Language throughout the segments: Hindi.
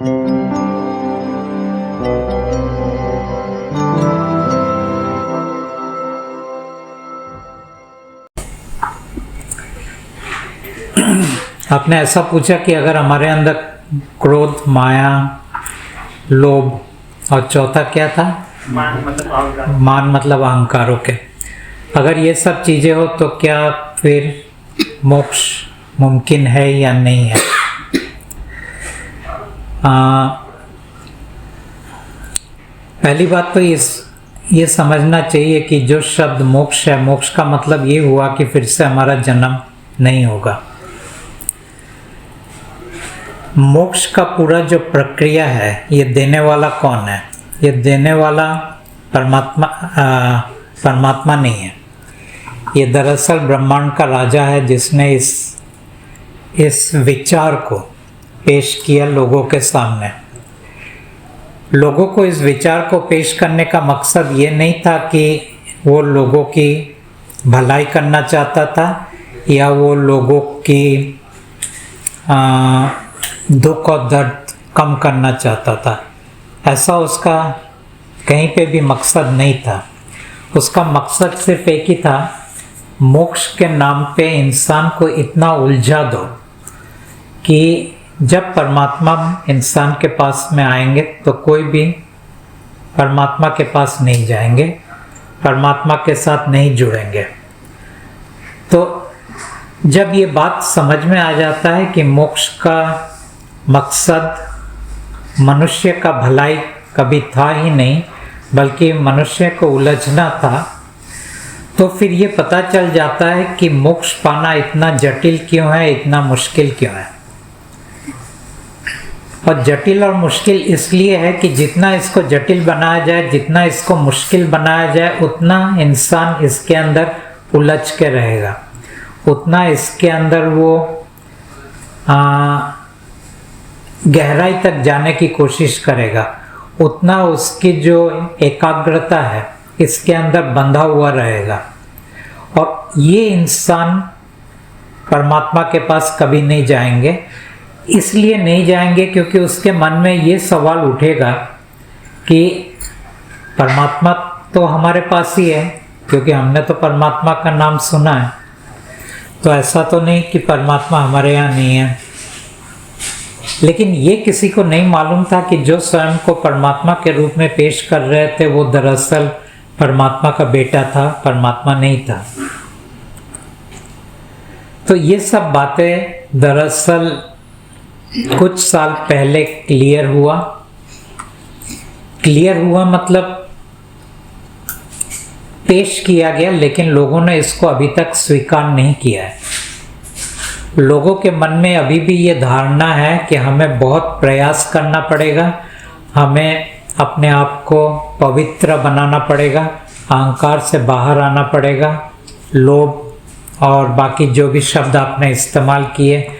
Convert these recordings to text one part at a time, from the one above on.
आपने ऐसा पूछा कि अगर हमारे अंदर क्रोध, माया, लोभ और चौथा क्या था? मान मतलब अहंकार। ओके, अगर ये सब चीजें हो तो क्या फिर मोक्ष मुमकिन है या नहीं है? पहली बात तो ये समझना चाहिए कि जो शब्द मोक्ष है, मोक्ष का मतलब ये हुआ कि फिर से हमारा जन्म नहीं होगा। मोक्ष का पूरा जो प्रक्रिया है, ये देने वाला कौन है? ये देने वाला परमात्मा नहीं है। ये दरअसल ब्रह्मांड का राजा है, जिसने इस विचार को पेश किया लोगों के सामने। लोगों को इस विचार को पेश करने का मकसद ये नहीं था कि वो लोगों की भलाई करना चाहता था या वो लोगों की दुख और दर्द कम करना चाहता था। ऐसा उसका कहीं पे भी मकसद नहीं था। उसका मकसद सिर्फ एक ही था, मोक्ष के नाम पे इंसान को इतना उलझा दो कि जब परमात्मा इंसान के पास में आएंगे तो कोई भी परमात्मा के पास नहीं जाएंगे, परमात्मा के साथ नहीं जुड़ेंगे। तो जब ये बात समझ में आ जाता है कि मोक्ष का मकसद मनुष्य का भलाई कभी था ही नहीं, बल्कि मनुष्य को उलझना था, तो फिर ये पता चल जाता है कि मोक्ष पाना इतना जटिल क्यों है, इतना मुश्किल क्यों है। और जटिल और मुश्किल इसलिए है कि जितना इसको जटिल बनाया जाए, जितना इसको मुश्किल बनाया जाए, उतना इंसान इसके अंदर उलझ के रहेगा, उतना इसके अंदर वो गहराई तक जाने की कोशिश करेगा, उतना उसकी जो एकाग्रता है इसके अंदर बंधा हुआ रहेगा। और ये इंसान परमात्मा के पास कभी नहीं जाएंगे। इसलिए नहीं जाएंगे क्योंकि उसके मन में ये सवाल उठेगा कि परमात्मा तो हमारे पास ही है, क्योंकि हमने तो परमात्मा का नाम सुना है, तो ऐसा तो नहीं कि परमात्मा हमारे यहाँ नहीं है। लेकिन ये किसी को नहीं मालूम था कि जो स्वयं को परमात्मा के रूप में पेश कर रहे थे वो दरअसल परमात्मा का बेटा था, परमात्मा नहीं था। तो ये सब बातें दरअसल कुछ साल पहले क्लियर हुआ मतलब पेश किया गया, लेकिन लोगों ने इसको अभी तक स्वीकार नहीं किया है। लोगों के मन में अभी भी ये धारणा है कि हमें बहुत प्रयास करना पड़ेगा, हमें अपने आप को पवित्र बनाना पड़ेगा, अहंकार से बाहर आना पड़ेगा, लोभ और बाकी जो भी शब्द आपने इस्तेमाल किए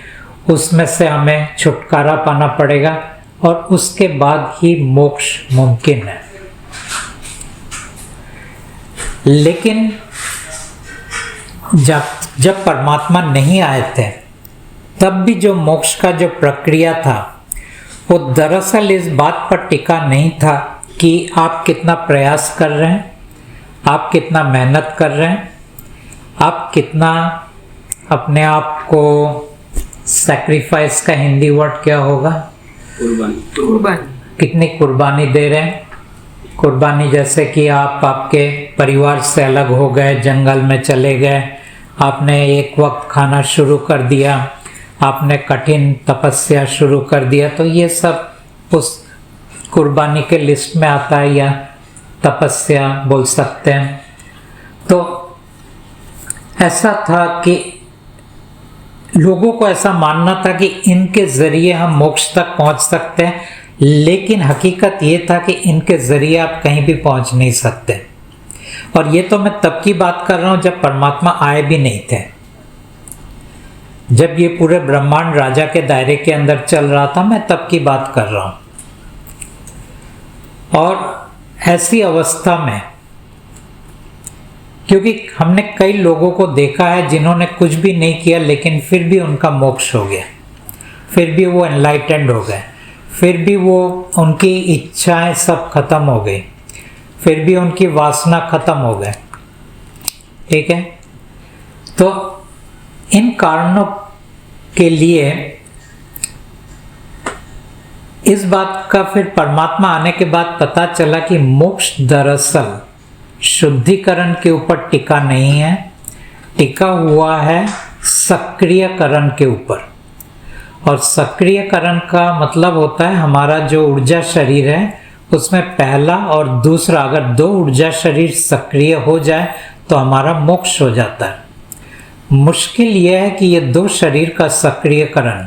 उसमें से हमें छुटकारा पाना पड़ेगा और उसके बाद ही मोक्ष मुमकिन है। लेकिन जब परमात्मा नहीं आए थे तब भी जो मोक्ष का जो प्रक्रिया था वो दरअसल इस बात पर टिका नहीं था कि आप कितना प्रयास कर रहे हैं, आप कितना मेहनत कर रहे हैं, आप कितना अपने आप को सैक्रिफाइस का हिंदी वर्ड क्या होगा? कुर्बानी। कितनी कुर्बानी दे रहे हैं? कुर्बानी जैसे कि आप आपके परिवार से अलग हो गए, जंगल में चले गए, आपने एक वक्त खाना शुरू कर दिया, आपने कठिन तपस्या शुरू कर दिया, तो ये सब उस कुर्बानी के लिस्ट में आता है या तपस्या बोल सकते हैं। तो ऐसा था कि लोगों को ऐसा मानना था कि इनके जरिए हम मोक्ष तक पहुंच सकते हैं, लेकिन हकीकत ये था कि इनके जरिए आप कहीं भी पहुंच नहीं सकते। और ये तो मैं तब की बात कर रहा हूं जब परमात्मा आए भी नहीं थे, जब ये पूरे ब्रह्मांड राजा के दायरे के अंदर चल रहा था, मैं तब की बात कर रहा हूं। और ऐसी अवस्था में, क्योंकि हमने कई लोगों को देखा है जिन्होंने कुछ भी नहीं किया लेकिन फिर भी उनका मोक्ष हो गया, फिर भी वो एनलाइटेंड हो गए, फिर भी वो उनकी इच्छाएं सब खत्म हो गई, फिर भी उनकी वासना खत्म हो गए। ठीक है, तो इन कारणों के लिए इस बात का फिर परमात्मा आने के बाद पता चला कि मोक्ष दरअसल शुद्धिकरण के ऊपर टिका नहीं है, टिका हुआ है सक्रियकरण के ऊपर। और सक्रियकरण का मतलब होता है हमारा जो ऊर्जा शरीर है उसमें पहला और दूसरा, अगर दो ऊर्जा शरीर सक्रिय हो जाए तो हमारा मोक्ष हो जाता है। मुश्किल यह है कि ये दो शरीर का सक्रियकरण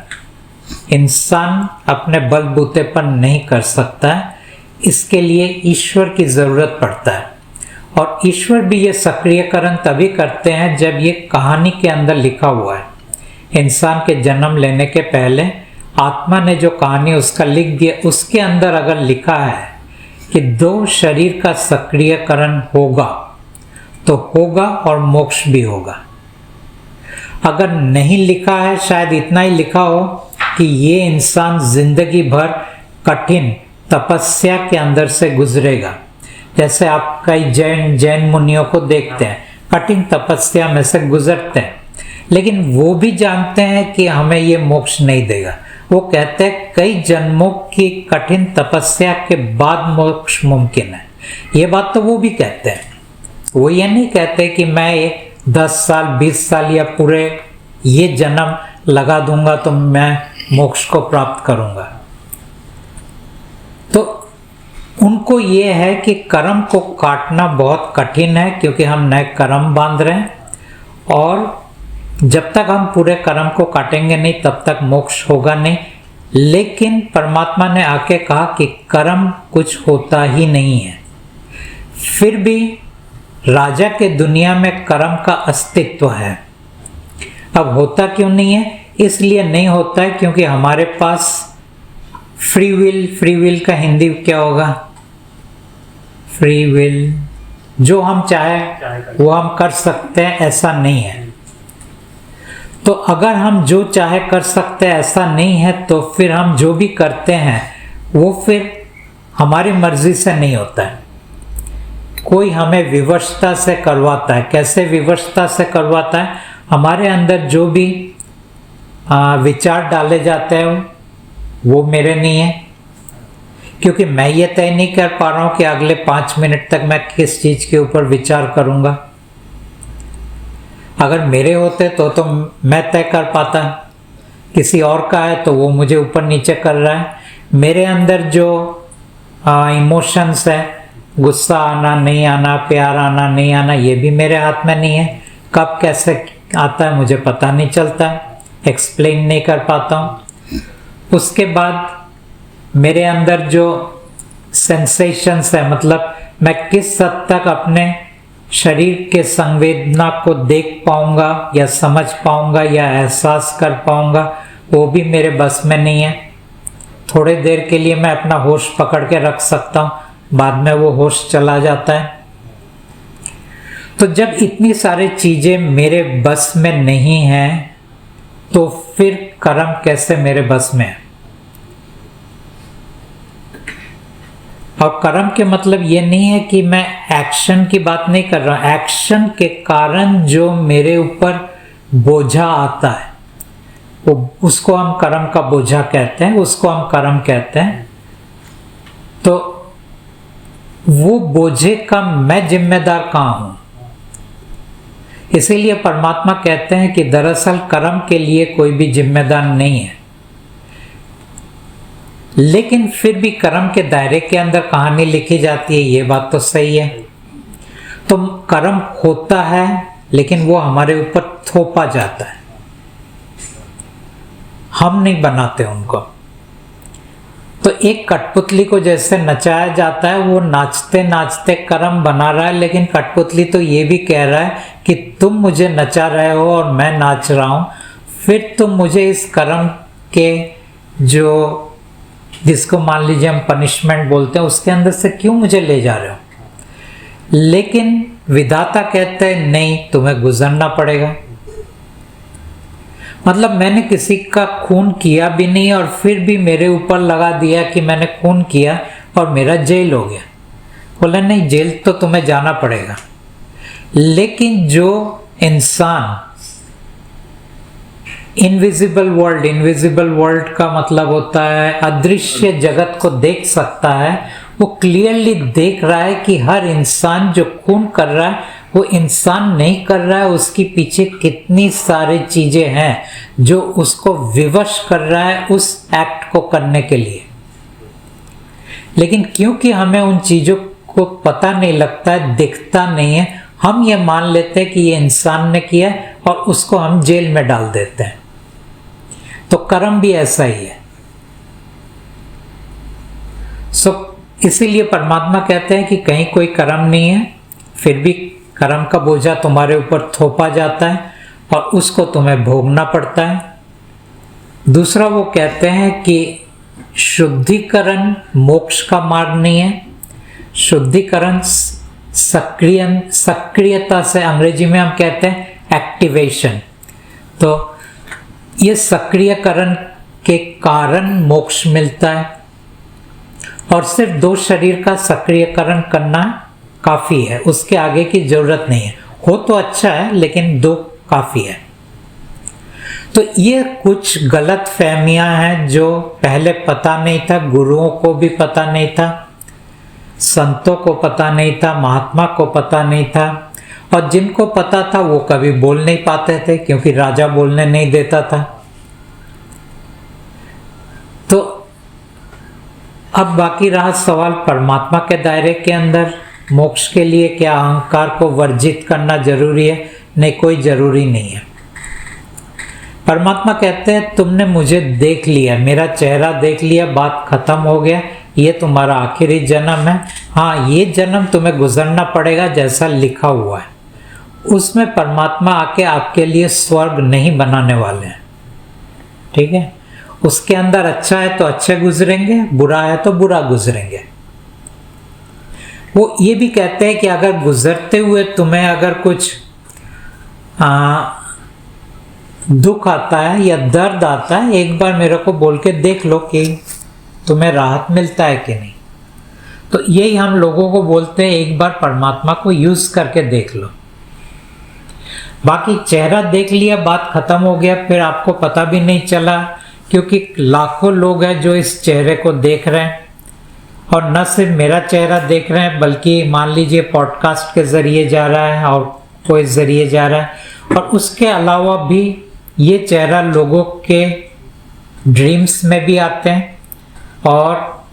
इंसान अपने बलबूते पर नहीं कर सकता है, इसके लिए ईश्वर की जरूरत पड़ता है। और ईश्वर भी ये सक्रियकरण तभी करते हैं जब ये कहानी के अंदर लिखा हुआ है। इंसान के जन्म लेने के पहले आत्मा ने जो कहानी उसका लिख दिया, उसके अंदर अगर लिखा है कि दो शरीर का सक्रियकरण होगा तो होगा और मोक्ष भी होगा। अगर नहीं लिखा है, शायद इतना ही लिखा हो कि ये इंसान जिंदगी भर कठिन तपस्या के अंदर से गुजरेगा। जैसे आप कई जैन मुनियों को देखते हैं, कठिन तपस्या में से गुजरते हैं, लेकिन वो भी जानते हैं कि हमें ये मोक्ष नहीं देगा। वो कहते हैं कई जन्मों की कठिन तपस्या के बाद मोक्ष मुमकिन है। ये बात तो वो भी कहते हैं। वो ये नहीं कहते कि मैं 10 साल 20 साल या पूरे ये जन्म लगा दूंगा तो मैं मोक्ष को प्राप्त करूंगा। तो उनको ये है कि कर्म को काटना बहुत कठिन है, क्योंकि हम नए कर्म बांध रहे हैं, और जब तक हम पूरे कर्म को काटेंगे नहीं तब तक मोक्ष होगा नहीं। लेकिन परमात्मा ने आके कहा कि कर्म कुछ होता ही नहीं है। फिर भी राजा के दुनिया में कर्म का अस्तित्व है। अब होता क्यों नहीं है? इसलिए नहीं होता है क्योंकि हमारे पास फ्री विल का हिंदी क्या होगा? फ्री विल, जो हम चाहे वो हम कर सकते हैं, ऐसा नहीं है। तो अगर हम जो चाहे कर सकते हैं ऐसा नहीं है, तो फिर हम जो भी करते हैं वो फिर हमारी मर्जी से नहीं होता है। कोई हमें विवशता से करवाता है। कैसे विवशता से करवाता है? हमारे अंदर जो भी विचार डाले जाते हैं वो मेरे नहीं है, क्योंकि मैं ये तय नहीं कर पा रहा हूँ कि अगले 5 मिनट तक मैं किस चीज़ के ऊपर विचार करूँगा। अगर मेरे होते तो मैं तय कर पाता। किसी और का है तो वो मुझे ऊपर नीचे कर रहा है। मेरे अंदर जो इमोशंस है, गुस्सा आना नहीं आना, प्यार आना नहीं आना, ये भी मेरे हाथ में नहीं है। कब कैसे आता है मुझे पता नहीं चलता है, एक्सप्लेन नहीं कर पाता हूँ। उसके बाद मेरे अंदर जो सेंसेशंस है, मतलब मैं किस हद तक अपने शरीर के संवेदना को देख पाऊंगा या समझ पाऊंगा या एहसास कर पाऊंगा, वो भी मेरे बस में नहीं है। थोड़े देर के लिए मैं अपना होश पकड़ के रख सकता हूँ, बाद में वो होश चला जाता है। तो जब इतनी सारी चीजें मेरे बस में नहीं हैं, तो फिर कर्म कैसे मेरे बस में है? और कर्म के मतलब ये नहीं है कि मैं एक्शन की बात नहीं कर रहा हूँ। एक्शन के कारण जो मेरे ऊपर बोझा आता है वो, उसको हम कर्म का बोझा कहते हैं, उसको हम कर्म कहते हैं। तो वो बोझे का मैं जिम्मेदार कहाँ हूँ? इसीलिए परमात्मा कहते हैं कि दरअसल कर्म के लिए कोई भी जिम्मेदार नहीं है। लेकिन फिर भी कर्म के दायरे के अंदर कहानी लिखी जाती है, ये बात तो सही है। तो कर्म होता है लेकिन वो हमारे ऊपर थोपा जाता है, हम नहीं बनाते उनको। तो एक कठपुतली को जैसे नचाया जाता है, वो नाचते नाचते कर्म बना रहा है, लेकिन कठपुतली तो ये भी कह रहा है कि तुम मुझे नचा रहे हो और मैं नाच रहा हूँ, फिर तुम मुझे इस कर्म के जो, जिसको मान लीजिए हम पनिशमेंट बोलते हैं, उसके अंदर से क्यों मुझे ले जा रहे हो? लेकिन विधाता कहते हैं नहीं, तुम्हें गुजरना पड़ेगा। मतलब मैंने किसी का खून किया भी नहीं और फिर भी मेरे ऊपर लगा दिया कि मैंने खून किया और मेरा जेल हो गया। बोला नहीं, जेल तो तुम्हें जाना पड़ेगा। लेकिन जो इंसान इनविजिबल वर्ल्ड का मतलब होता है अदृश्य जगत को देख सकता है, वो क्लियरली देख रहा है कि हर इंसान जो खून कर रहा है वो इंसान नहीं कर रहा है, उसके पीछे कितनी सारी चीजें हैं जो उसको विवश कर रहा है उस एक्ट को करने के लिए। लेकिन क्योंकि हमें उन चीजों को पता नहीं लगता है, दिखता नहीं है, हम ये मान लेते हैं कि ये इंसान ने किया और उसको हम जेल में डाल देते हैं। तो कर्म भी ऐसा ही है। इसीलिए परमात्मा कहते हैं कि कहीं कोई कर्म नहीं है, फिर भी कर्म का बोझा तुम्हारे ऊपर थोपा जाता है और उसको तुम्हें भोगना पड़ता है। दूसरा वो कहते हैं कि शुद्धिकरण मोक्ष का मार्ग नहीं है। शुद्धिकरण सक्रियता से अंग्रेजी में हम कहते हैं एक्टिवेशन। तो ये सक्रियकरण के कारण मोक्ष मिलता है और सिर्फ 2 शरीर का सक्रियकरण करना काफी है, उसके आगे की जरूरत नहीं है। हो तो अच्छा है लेकिन 2 काफी है। तो ये कुछ गलत फहमियां हैं जो पहले पता नहीं था, गुरुओं को भी पता नहीं था, संतों को पता नहीं था, महात्मा को पता नहीं था, और जिनको पता था वो कभी बोल नहीं पाते थे क्योंकि राजा बोलने नहीं देता था। तो अब बाकी रहा सवाल परमात्मा के दायरे के अंदर मोक्ष के लिए क्या अहंकार को वर्जित करना जरूरी है? नहीं, कोई जरूरी नहीं है। परमात्मा कहते हैं तुमने मुझे देख लिया, मेरा चेहरा देख लिया, बात खत्म हो गया, ये तुम्हारा आखिरी जन्म है। हाँ, ये जन्म तुम्हें गुजरना पड़ेगा जैसा लिखा हुआ है। उसमें परमात्मा आके आपके लिए स्वर्ग नहीं बनाने वाले हैं, ठीक है? उसके अंदर अच्छा है तो अच्छे गुजरेंगे, बुरा है तो बुरा गुजरेंगे। वो ये भी कहते हैं कि अगर गुजरते हुए तुम्हें अगर कुछ दुख आता है या दर्द आता है, एक बार मेरे को बोल के देख लो कि तुम्हें राहत मिलता है कि नहीं। तो यही हम लोगों को बोलते हैं, एक बार परमात्मा को यूज करके देख लो। बाकी चेहरा देख लिया, बात खत्म हो गया, फिर आपको पता भी नहीं चला क्योंकि लाखों लोग हैं जो इस चेहरे को देख रहे हैं, और न सिर्फ मेरा चेहरा देख रहे हैं बल्कि मान लीजिए पॉडकास्ट के जरिए जा रहा है और कोई जरिए जा रहा है, और उसके अलावा भी ये चेहरा लोगों के ड्रीम्स में भी आते हैं और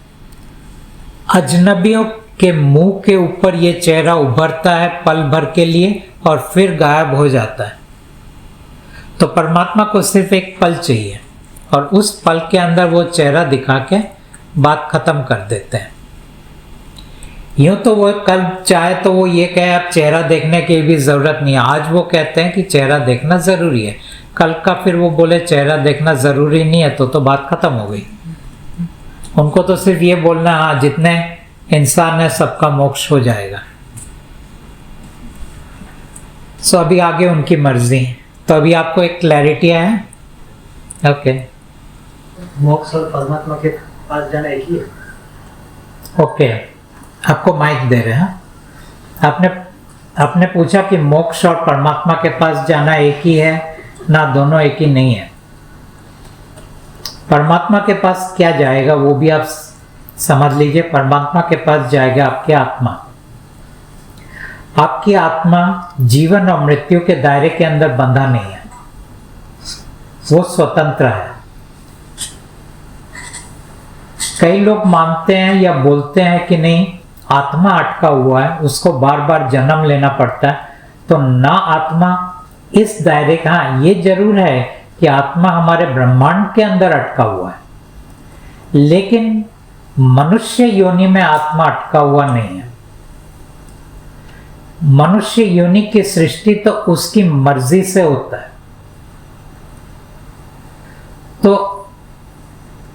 अजनबियों के मुंह के ऊपर ये चेहरा उभरता है पल भर के लिए और फिर गायब हो जाता है। तो परमात्मा को सिर्फ एक पल चाहिए और उस पल के अंदर वो चेहरा दिखा के बात खत्म कर देते हैं। यूं तो वो कल चाहे तो वो ये कहे अब चेहरा देखने की भी जरूरत नहीं है, आज वो कहते हैं कि चेहरा देखना जरूरी है, कल का फिर वो बोले चेहरा देखना जरूरी नहीं है तो बात खत्म हो गई। उनको तो सिर्फ ये बोलना है हाँ जितने इंसान है सबका मोक्ष हो जाएगा। सो अभी आगे उनकी मर्जी। तो अभी आपको एक क्लैरिटी है? ओके, मोक्ष और परमात्मा के पास जाना एक ही है। ओके, आपको माइक दे रहे हैं। आपने पूछा कि मोक्ष और परमात्मा के पास जाना एक ही है ना, दोनों एक ही नहीं है। परमात्मा के पास क्या जाएगा वो भी आप समझ लीजिए। परमात्मा के पास जाएगा आपकी आत्मा। आपकी आत्मा जीवन और मृत्यु के दायरे के अंदर बंधा नहीं है, वो स्वतंत्र है। कई लोग मानते हैं या बोलते हैं कि नहीं आत्मा अटका हुआ है, उसको बार बार जन्म लेना पड़ता है। तो ना आत्मा इस दायरे का, हाँ ये जरूर है कि आत्मा हमारे ब्रह्मांड के अंदर अटका हुआ है, लेकिन मनुष्य योनि में आत्मा अटका हुआ नहीं है। मनुष्य योनि की सृष्टि तो उसकी मर्जी से होता है। तो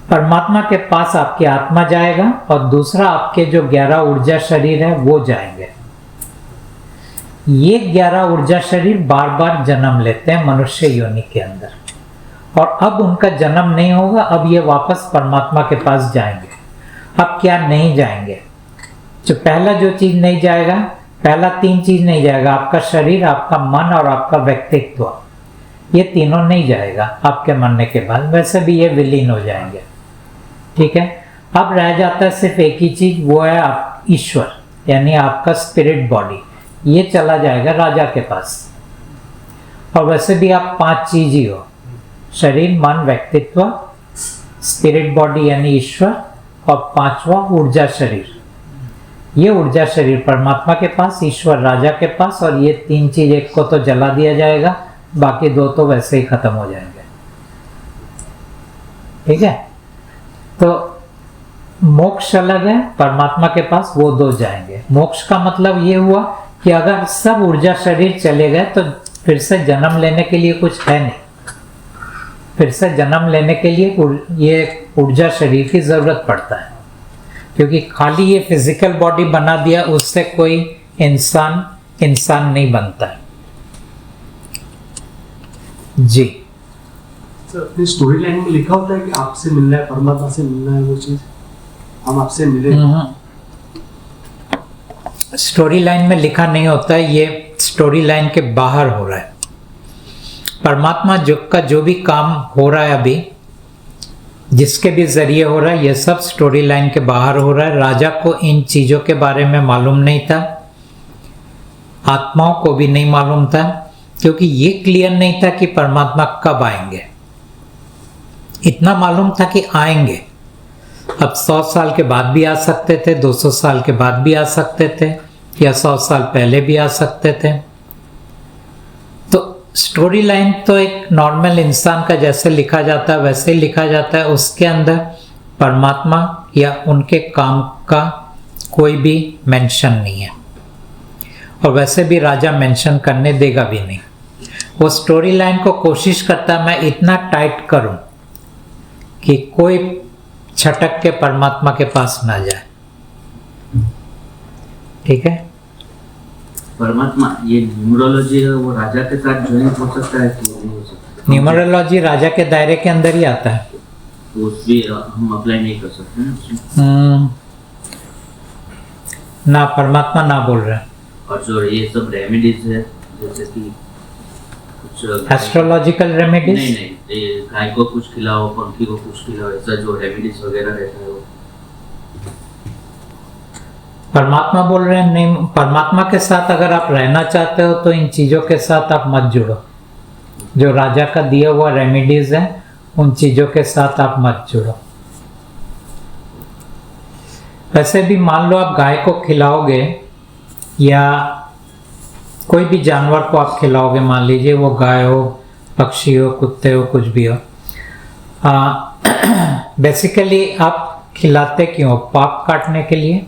परमात्मा के पास आपकी आत्मा जाएगा और दूसरा आपके जो 11 ऊर्जा शरीर है वो जाएंगे। ये 11 ऊर्जा शरीर बार बार जन्म लेते हैं मनुष्य योनि के अंदर, और अब उनका जन्म नहीं होगा, अब ये वापस परमात्मा के पास जाएंगे। अब क्या नहीं जाएंगे? जो पहला जो चीज नहीं जाएगा, पहला 3 चीज नहीं जाएगा, आपका शरीर, आपका मन और आपका व्यक्तित्व, ये तीनों नहीं जाएगा आपके मरने के बाद। वैसे भी ये विलीन हो जाएंगे, ठीक है। अब रह जाता है सिर्फ एक ही चीज, वो है आप ईश्वर, यानी आपका स्पिरिट बॉडी, ये चला जाएगा राजा के पास। और वैसे भी आप 5 चीज ही हो, शरीर, मन, व्यक्तित्व, स्पिरिट बॉडी यानी ईश्वर, और 5वां ऊर्जा शरीर। ये ऊर्जा शरीर परमात्मा के पास, ईश्वर राजा के पास, और ये 3 चीज, एक को तो जला दिया जाएगा, बाकी 2 तो वैसे ही खत्म हो जाएंगे, ठीक है। तो मोक्ष अलग है, परमात्मा के पास वो 2 जाएंगे। मोक्ष का मतलब ये हुआ कि अगर सब ऊर्जा शरीर चले गए तो फिर से जन्म लेने के लिए कुछ है नहीं, फिर से जन्म लेने के लिए ये ऊर्जा शरीर की जरूरत पड़ता है, क्योंकि खाली ये फिजिकल बॉडी बना दिया उससे कोई इंसान नहीं बनता है। जी सर, अपनी स्टोरी लाइन में लिखा होता है कि आपसे मिलना है, परमात्मा से मिलना है, वो चीज हम आपसे मिले। स्टोरी लाइन में लिखा नहीं होता है, ये स्टोरी लाइन के बाहर हो रहा है। परमात्मा जो भी काम हो रहा है अभी, जिसके भी जरिए हो रहा है, ये सब स्टोरी लाइन के बाहर हो रहा है। राजा को इन चीजों के बारे में मालूम नहीं था, आत्माओं को भी नहीं मालूम था, क्योंकि ये क्लियर नहीं था कि परमात्मा कब आएंगे। इतना मालूम था कि आएंगे, अब 100 साल के बाद भी आ सकते थे, 200 साल के बाद भी आ सकते थे, या 100 साल पहले भी आ सकते थे। तो स्टोरी लाइन तो एक नॉर्मल इंसान का जैसे लिखा जाता है वैसे ही लिखा जाता है, उसके अंदर परमात्मा या उनके काम का कोई भी मेंशन नहीं है, और वैसे भी राजा मेंशन करने देगा भी नहीं। वो स्टोरी लाइन को कोशिश करता है मैं इतना टाइट करूं कि कोई छटक के परमात्मा के पास ना जाए, ठीक है। परमात्मा ये न्यूमरोलॉजी है, वो राजा के साथ ज्वाइन हो सकता है कि नहीं हो सकता? न्यूमरोलॉजी राजा के दायरे के अंदर ही आता है, तो उस भी हम अप्लाई नहीं कर सकते हैं उसमें? ना, परमात्मा ना बोल रहे हैं। और जो ये सब रेमेडीज है, जैसे कि कुछ एस्ट्रोलॉजिकल रेमेडीज, नहीं, ये गाय को कुछ खिलाओ, पंखी को कुछ खिलाओ, ऐसा जो रेमेडीज वगैरह रहता है वो परमात्मा बोल रहे हैं। नहीं, परमात्मा के साथ अगर आप रहना चाहते हो तो इन चीजों के साथ आप मत जुड़ो। जो राजा का दिया हुआ रेमेडीज है उन चीजों के साथ आप मत जुड़ो। वैसे भी मान लो आप गाय को खिलाओगे या कोई भी जानवर को आप खिलाओगे, मान लीजिए वो गाय हो, पक्षी हो, कुत्ते हो, कुछ भी हो, बेसिकली आप खिलाते क्यों? पाप काटने के लिए,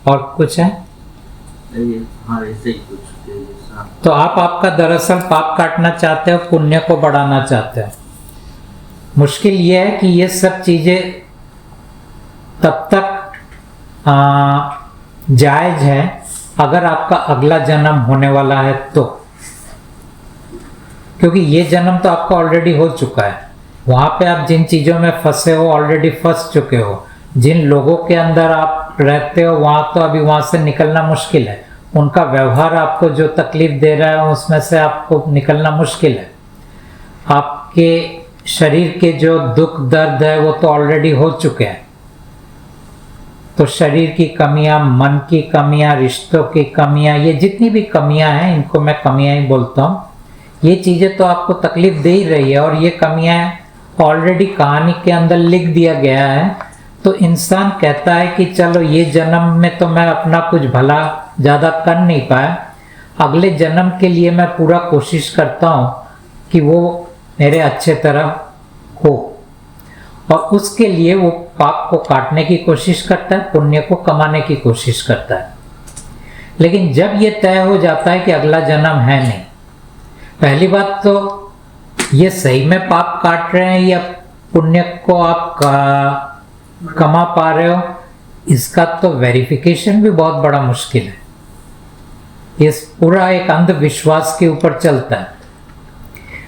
और कुछ है? हाँ, ऐसे ही कुछ। तो आप आपका दरअसल पाप काटना चाहते हो, पुण्य को बढ़ाना चाहते हो। मुश्किल ये है कि ये सब चीजें तब तक जायज है अगर आपका अगला जन्म होने वाला है तो, क्योंकि ये जन्म तो आपका ऑलरेडी हो चुका है। वहां पे आप जिन चीजों में फंसे हो ऑलरेडी फंस चुके हो, जिन लोगों के अंदर आप रहते हो वहां तो अभी वहां से निकलना मुश्किल है। उनका व्यवहार आपको जो तकलीफ दे रहा है उसमें से आपको निकलना मुश्किल है। आपके शरीर के जो दुख दर्द है वो तो ऑलरेडी हो चुके हैं। तो शरीर की कमियां, मन की कमियां, रिश्तों की कमियां, ये जितनी भी कमियां हैं इनको मैं कमियां ही बोलता हूँ। ये चीजें तो आपको तकलीफ दे ही रही है, और ये कमियां ऑलरेडी कहानी के अंदर लिख दिया गया है। तो इंसान कहता है कि चलो ये जन्म में तो मैं अपना कुछ भला ज़्यादा कर नहीं पाया, अगले जन्म के लिए मैं पूरा कोशिश करता हूँ कि वो मेरे अच्छे तरह हो, और उसके लिए वो पाप को काटने की कोशिश करता है, पुण्य को कमाने की कोशिश करता है। लेकिन जब ये तय हो जाता है कि अगला जन्म है नहीं, पहली बात तो ये सही में पाप काट रहे हैं या पुण्य को आप कमा पा रहे हो, इसका तो वेरिफिकेशन भी बहुत बड़ा मुश्किल है। ये पूरा एक अंधविश्वास के ऊपर चलता है।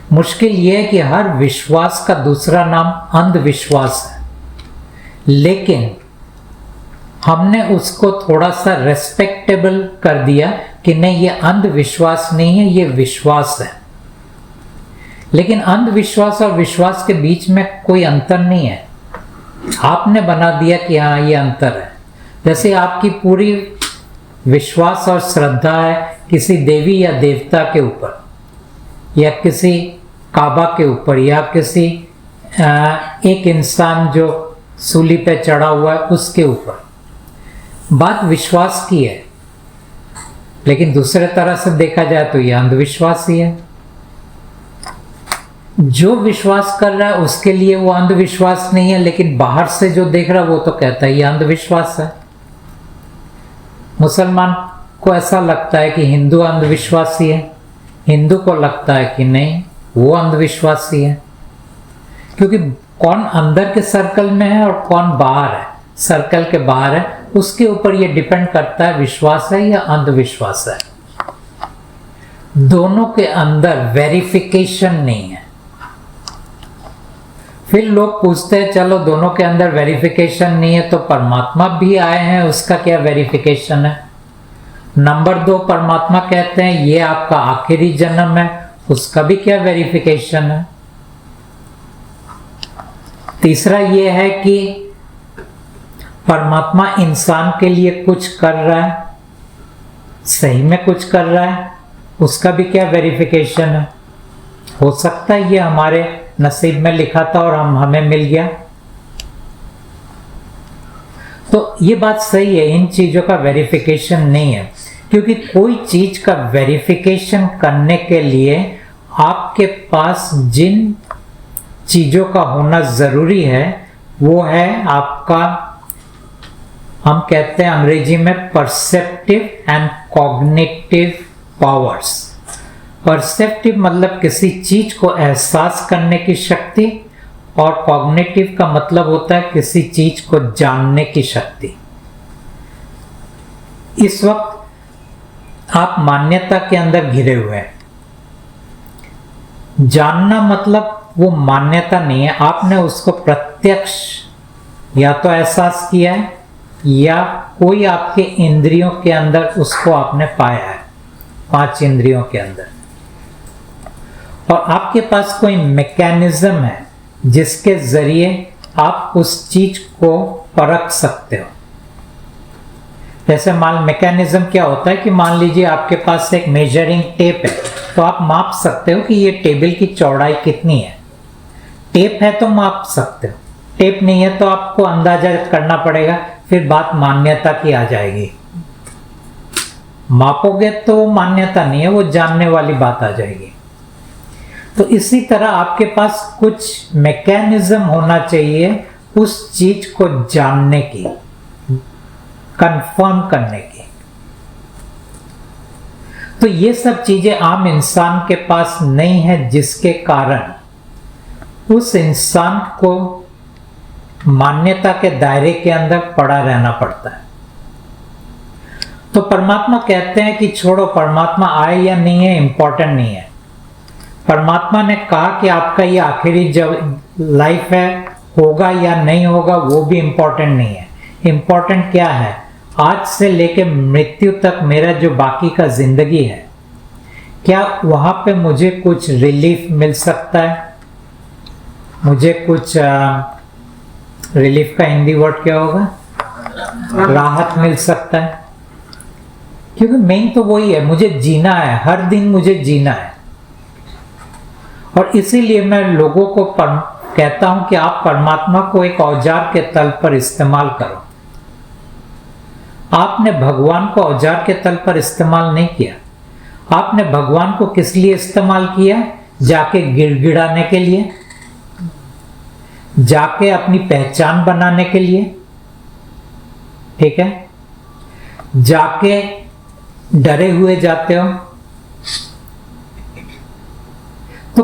मुश्किल ये है कि हर विश्वास का दूसरा नाम अंधविश्वास है, लेकिन हमने उसको थोड़ा सा रेस्पेक्टेबल कर दिया कि नहीं, ये अंधविश्वास नहीं है, ये विश्वास है। लेकिन अंधविश्वास और विश्वास के बीच में कोई अंतर नहीं है, आपने बना दिया कि हाँ ये अंतर है। जैसे आपकी पूरी विश्वास और श्रद्धा है किसी देवी या देवता के ऊपर, या किसी काबा के ऊपर, या किसी एक इंसान जो सूली पे चढ़ा हुआ है उसके ऊपर। बात विश्वास की है, लेकिन दूसरे तरह से देखा जाए तो यह अंधविश्वास ही है। जो विश्वास कर रहा है उसके लिए वो अंधविश्वास नहीं है, लेकिन बाहर से जो देख रहा है वो तो कहता है ये अंधविश्वास है। मुसलमान को ऐसा लगता है कि हिंदू अंधविश्वासी है, हिंदू को लगता है कि नहीं वो अंधविश्वासी है। क्योंकि कौन अंदर के सर्कल में है और कौन बाहर है, सर्कल के बाहर है, उसके ऊपर ये डिपेंड करता है विश्वास है या अंधविश्वास है। दोनों के अंदर वेरिफिकेशन नहीं है। फिर लोग पूछते हैं चलो दोनों के अंदर वेरिफिकेशन नहीं है तो परमात्मा भी आए हैं, उसका क्या वेरिफिकेशन है। नंबर 2, परमात्मा कहते हैं ये आपका आखिरी जन्म है, उसका भी क्या वेरिफिकेशन है। तीसरा ये है कि परमात्मा इंसान के लिए कुछ कर रहा है, सही में कुछ कर रहा है, उसका भी क्या वेरिफिकेशन है। हो सकता है ये हमारे नसीब में लिखा था और हमें मिल गया। तो ये बात सही है, इन चीजों का वेरिफिकेशन नहीं है, क्योंकि कोई चीज का वेरिफिकेशन करने के लिए आपके पास जिन चीजों का होना जरूरी है वो है आपका, हम कहते हैं अंग्रेजी में perceptive and cognitive powers. Perceptive मतलब किसी चीज को एहसास करने की शक्ति, और कॉग्निटिव का मतलब होता है किसी चीज को जानने की शक्ति। इस वक्त आप मान्यता के अंदर घिरे हुए हैं। जानना मतलब वो मान्यता नहीं है, आपने उसको प्रत्यक्ष या तो एहसास किया है या कोई आपके इंद्रियों के अंदर उसको आपने पाया है, 5 इंद्रियों के अंदर। और आपके पास कोई मैकेनिज्म है जिसके जरिए आप उस चीज को परख सकते हो। जैसे मैकेनिज्म क्या होता है कि मान लीजिए आपके पास एक मेजरिंग टेप है, तो आप माप सकते हो कि ये टेबल की चौड़ाई कितनी है। टेप है तो माप सकते हो, टेप नहीं है तो आपको अंदाजा करना पड़ेगा, फिर बात मान्यता की आ जाएगी। मापोगे तो वो मान्यता नहीं है, वो जानने वाली बात आ जाएगी। तो इसी तरह आपके पास कुछ मैकेनिज्म होना चाहिए उस चीज को जानने की, कंफर्म करने की। तो ये सब चीजें आम इंसान के पास नहीं है, जिसके कारण उस इंसान को मान्यता के दायरे के अंदर पड़ा रहना पड़ता है। तो परमात्मा कहते हैं कि छोड़ो, परमात्मा आए या नहीं है इंपॉर्टेंट नहीं है। परमात्मा ने कहा कि आपका ये आखिरी जब लाइफ है, होगा या नहीं होगा वो भी इंपॉर्टेंट नहीं है। इंपॉर्टेंट क्या है, आज से लेके मृत्यु तक मेरा जो बाकी का जिंदगी है, क्या वहां पे मुझे कुछ रिलीफ मिल सकता है, मुझे कुछ रिलीफ का हिंदी वर्ड क्या होगा, राहत मिल सकता है। क्योंकि मेन तो वही है, मुझे जीना है, हर दिन मुझे जीना है। और इसीलिए मैं लोगों को कहता हूं कि आप परमात्मा को एक औजार के तल पर इस्तेमाल करो। आपने भगवान को औजार के तल पर इस्तेमाल नहीं किया। आपने भगवान को किस लिए इस्तेमाल किया, जाके गिड़गिड़ाने के लिए, जाके अपनी पहचान बनाने के लिए, ठीक है, जाके डरे हुए जाते हो। तो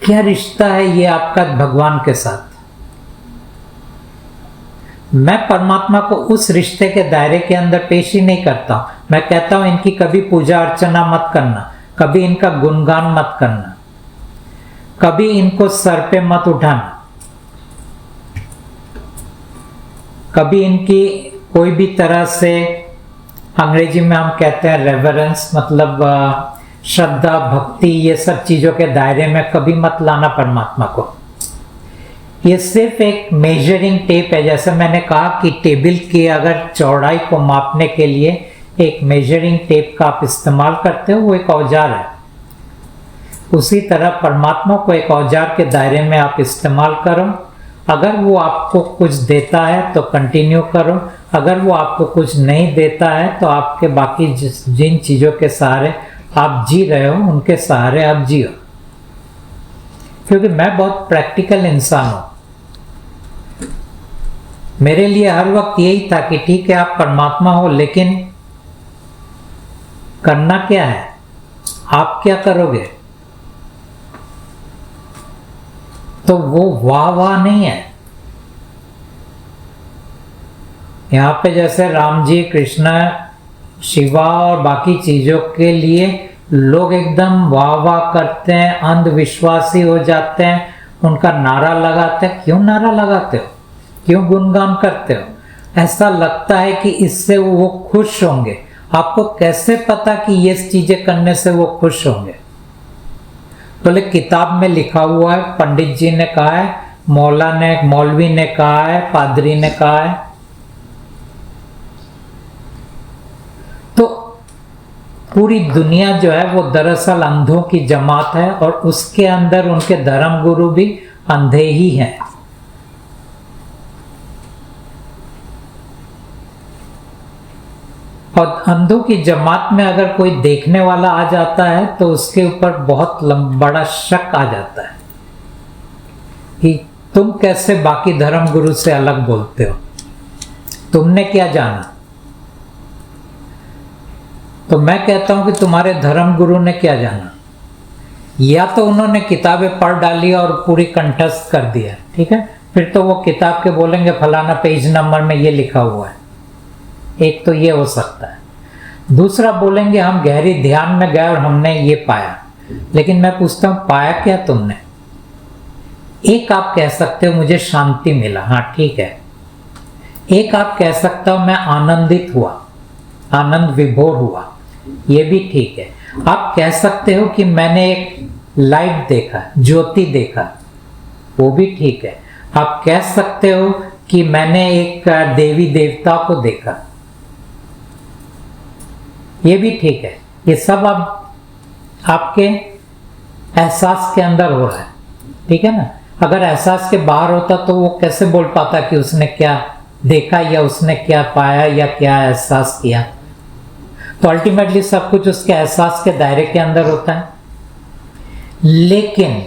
क्या रिश्ता है ये आपका भगवान के साथ। मैं परमात्मा को उस रिश्ते के दायरे के अंदर पेश ही नहीं करता। मैं कहता हूं इनकी कभी पूजा अर्चना मत करना, कभी इनका गुणगान मत करना। कभी इनको सर पे मत उठाना, कभी इनकी कोई भी तरह से, अंग्रेजी में हम कहते हैं रेवरेंस, मतलब श्रद्धा भक्ति, ये सब चीजों के दायरे में कभी मत लाना परमात्मा को। ये सिर्फ एक मेजरिंग टेप है। जैसे मैंने कहा कि टेबल की अगर चौड़ाई को मापने के लिए एक मेजरिंग टेप का आप इस्तेमाल करते हो, वो एक औजार है। उसी तरह परमात्मा को एक औजार के दायरे में आप इस्तेमाल करो। अगर वो आपको कुछ देता है तो कंटिन्यू करो, अगर वो आपको कुछ नहीं देता है तो आपके बाकी जिन चीज़ों के सहारे आप जी रहे हो उनके सहारे आप जियो। क्योंकि मैं बहुत प्रैक्टिकल इंसान हूँ। मेरे लिए हर वक्त यही था कि ठीक है आप परमात्मा हो, लेकिन करना क्या है, आप क्या करोगे। तो वो वाह वाह नहीं है। यहाँ पे जैसे राम जी, कृष्ण, शिवा और बाकी चीजों के लिए लोग एकदम वाह वाह करते हैं, अंधविश्वासी हो जाते हैं, उनका नारा लगाते हैं। क्यों नारा लगाते हो, क्यों गुणगान करते हो? ऐसा लगता है कि इससे वो खुश होंगे। आपको कैसे पता कि ये चीजें करने से वो खुश होंगे? बोले किताब में लिखा हुआ है, पंडित जी ने कहा है, मौलवी ने कहा है, पादरी ने कहा है। तो पूरी दुनिया जो है वो दरअसल अंधों की जमात है और उसके अंदर उनके धर्म गुरु भी अंधे ही हैं। और अंधों की जमात में अगर कोई देखने वाला आ जाता है तो उसके ऊपर बहुत बड़ा शक आ जाता है कि तुम कैसे बाकी धर्म गुरु से अलग बोलते हो, तुमने क्या जाना। तो मैं कहता हूं कि तुम्हारे धर्म गुरु ने क्या जाना। या तो उन्होंने किताबें पढ़ डाली और पूरी कंठस्थ कर दिया, ठीक है, फिर तो वो किताब के बोलेंगे फलाना पेज नंबर में ये लिखा हुआ है। एक तो ये हो सकता है। दूसरा बोलेंगे हम गहरी ध्यान में गए और हमने ये पाया। लेकिन मैं पूछता हूं पाया क्या तुमने? एक आप कह सकते हो मुझे शांति मिला, हाँ ठीक है। एक आप कह सकते हो मैं आनंदित हुआ, आनंद विभोर हुआ, ये भी ठीक है। आप कह सकते हो कि मैंने एक लाइट देखा, ज्योति देखा, वो भी ठीक है। आप कह सकते हो कि मैंने एक देवी देवता को देखा, ये भी ठीक है। ये सब अब आपके एहसास के अंदर हो रहा है, ठीक है ना। अगर एहसास के बाहर होता तो वो कैसे बोल पाता कि उसने क्या देखा या उसने क्या पाया या क्या एहसास किया। तो अल्टीमेटली सब कुछ उसके एहसास के दायरे के अंदर होता है। लेकिन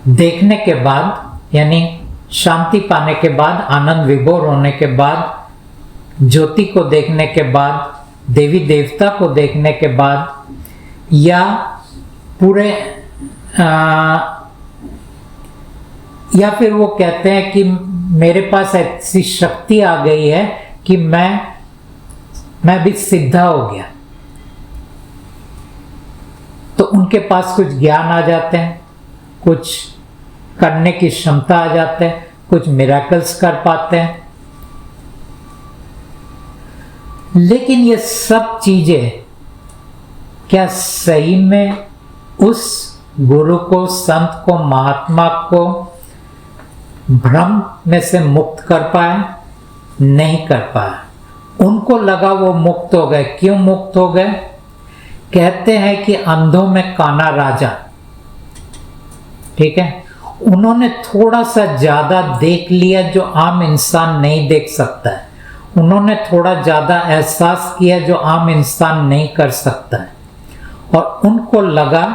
देखने के बाद, यानी शांति पाने के बाद, आनंद विभोर होने के बाद, ज्योति को देखने के बाद, देवी देवता को देखने के बाद, या पूरे या फिर वो कहते हैं कि मेरे पास ऐसी शक्ति आ गई है कि मैं भी सीधा हो गया, तो उनके पास कुछ ज्ञान आ जाते हैं, कुछ करने की क्षमता आ जाते हैं, कुछ मिरेकल्स कर पाते हैं। लेकिन ये सब चीजें क्या सही में उस गुरु को, संत को, महात्मा को भ्रम में से मुक्त कर पाए? नहीं कर पाए। उनको लगा वो मुक्त हो गए। क्यों मुक्त हो गए? कहते हैं कि अंधों में काना राजा, ठीक है। उन्होंने थोड़ा सा ज्यादा देख लिया जो आम इंसान नहीं देख सकता है। उन्होंने थोड़ा ज्यादा एहसास किया जो आम इंसान नहीं कर सकता है। और उनको लगा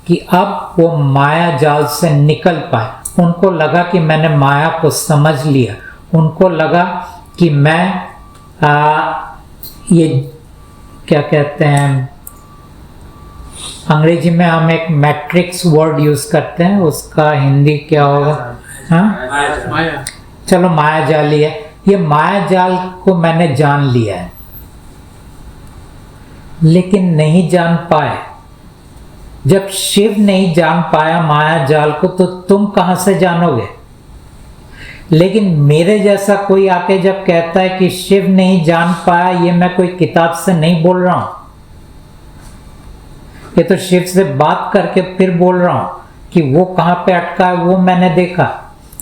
कि अब वो माया जाल से निकल पाए। उनको लगा कि मैंने माया को समझ लिया। उनको लगा कि मैं ये क्या कहते हैं, अंग्रेजी में हम एक मैट्रिक्स वर्ड यूज करते हैं, उसका हिंदी क्या होगा? हाँ, माया। चलो माया जाल ही है। ये माया जाल को मैंने जान लिया है, लेकिन नहीं जान पाए। जब शिव नहीं जान पाया माया जाल को तो तुम कहां से जानोगे? लेकिन मेरे जैसा कोई आके जब कहता है कि शिव नहीं जान पाया, ये मैं कोई किताब से नहीं बोल रहा हूं, ये तो शिव से बात करके फिर बोल रहा हूं कि वो कहां पे अटका है वो मैंने देखा,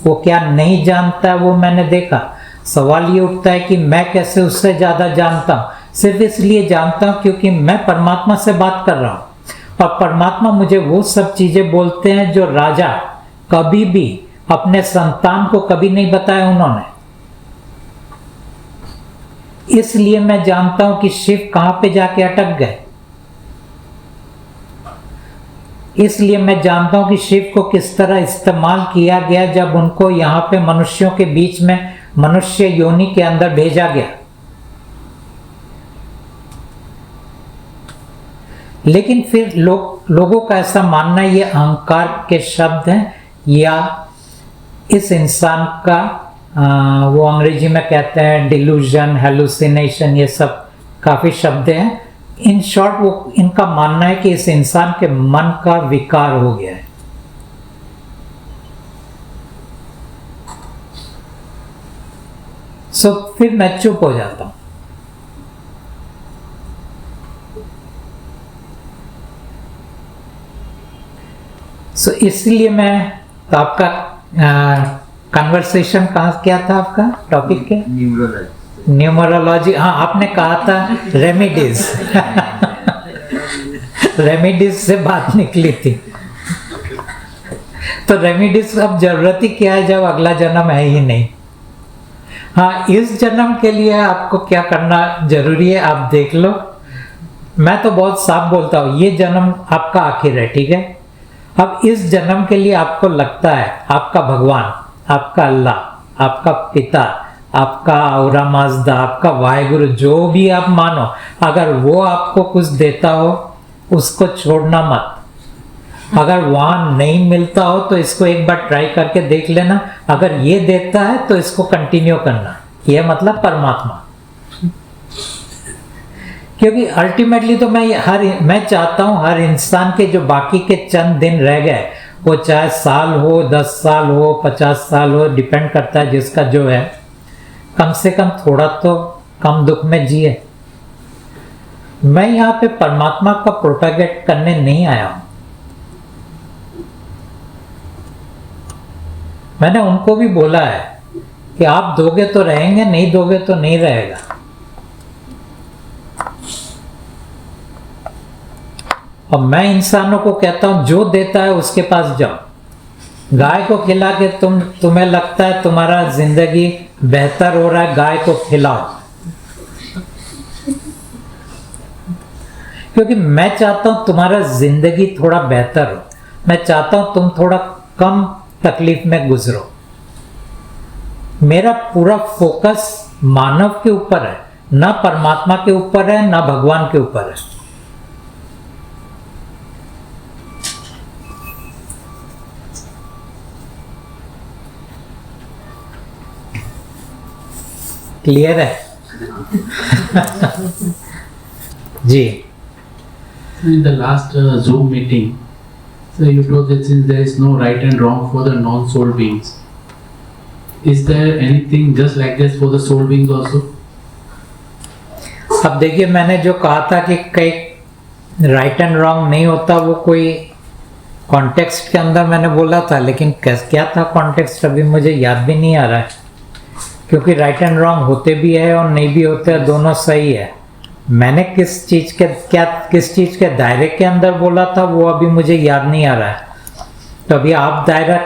वो क्या नहीं जानता है वो मैंने देखा। सवाल ये उठता है कि मैं कैसे उससे ज्यादा जानता हूं? सिर्फ इसलिए जानता हूं क्योंकि मैं परमात्मा से बात कर रहा हूं और परमात्मा मुझे वो सब चीजें बोलते हैं जो राजा कभी भी अपने संतान को कभी नहीं बताया उन्होंने। इसलिए मैं जानता हूं कि शिव कहां पे जाके अटक गए, इसलिए मैं जानता हूं कि शिव को किस तरह इस्तेमाल किया गया जब उनको यहां पे मनुष्यों के बीच में मनुष्य योनि के अंदर भेजा गया। लेकिन फिर लोगों का ऐसा मानना ये अहंकार के शब्द हैं या इस इंसान का वो अंग्रेजी में कहते हैं डिल्यूजन, हेलुसिनेशन, ये सब काफी शब्द हैं। इन शॉर्ट वो इनका मानना है कि इस इंसान के मन का विकार हो गया है। सो फिर मैं चुप हो जाता हूं। सो इसलिए मैं तो आपका कन्वर्सेशन कहाँ क्या था आपका टॉपिक के? न्यूमरोलॉजी। हाँ, आपने कहा था रेमेडीज रेमेडीज से बात निकली थी। तो रेमेडीज अब जरूरत ही क्या है जब अगला जन्म है ही नहीं। हाँ, इस जन्म के लिए आपको क्या करना जरूरी है आप देख लो। मैं तो बहुत साफ बोलता हूँ, ये जन्म आपका आखिर है, ठीक है। अब इस जन्म के लिए आपको लगता है आपका भगवान, आपका अल्लाह, आपका पिता, आपका औरा माजदा, आपका वाहेगुरु, जो भी आप मानो, अगर वो आपको कुछ देता हो उसको छोड़ना मत। अगर वहां नहीं मिलता हो तो इसको एक बार ट्राई करके देख लेना। अगर ये देता है तो इसको कंटिन्यू करना। यह मतलब परमात्मा। क्योंकि अल्टीमेटली तो मैं चाहता हूं हर इंसान के जो बाकी के चंद दिन रह गए, वो चाहे साल हो, 10 साल हो, 50 साल हो, डिपेंड करता है जिसका जो है, कम से कम थोड़ा तो कम दुख में जिए। मैं यहाँ पे परमात्मा का प्रोपेगेट करने नहीं आया हूं। मैंने उनको भी बोला है कि आप दोगे तो रहेंगे, नहीं दोगे तो नहीं रहेगा। और मैं इंसानों को कहता हूं जो देता है उसके पास जाओ। गाय को खिला के तुम्हें लगता है तुम्हारा जिंदगी बेहतर हो रहा है, गाय को खिलाओ। क्योंकि मैं चाहता हूं तुम्हारा जिंदगी थोड़ा बेहतर हो। मैं चाहता हूं तुम थोड़ा कम तकलीफ में गुजरो। मेरा पूरा फोकस मानव के ऊपर है, ना परमात्मा के ऊपर है, ना भगवान के ऊपर है। क्लियर है? जी। In the last Zoom meeting, so you told that since there is no right and wrong for the non-soul beings, is there anything just like this for the soul beings also? अब देखिए, मैंने जो कहा था कि कई राइट एंड रॉन्ग नहीं होता, वो कोई कॉन्टेक्स्ट के अंदर मैंने बोला था, लेकिन क्या था कॉन्टेक्स्ट अभी मुझे याद भी नहीं आ रहा है। क्योंकि राइट एंड रॉन्ग होते भी है और नहीं भी होते हैं, दोनों सही है। मैंने किस चीज के दायरे के अंदर बोला था वो अभी मुझे याद नहीं आ रहा है। तो अभी आप दायरा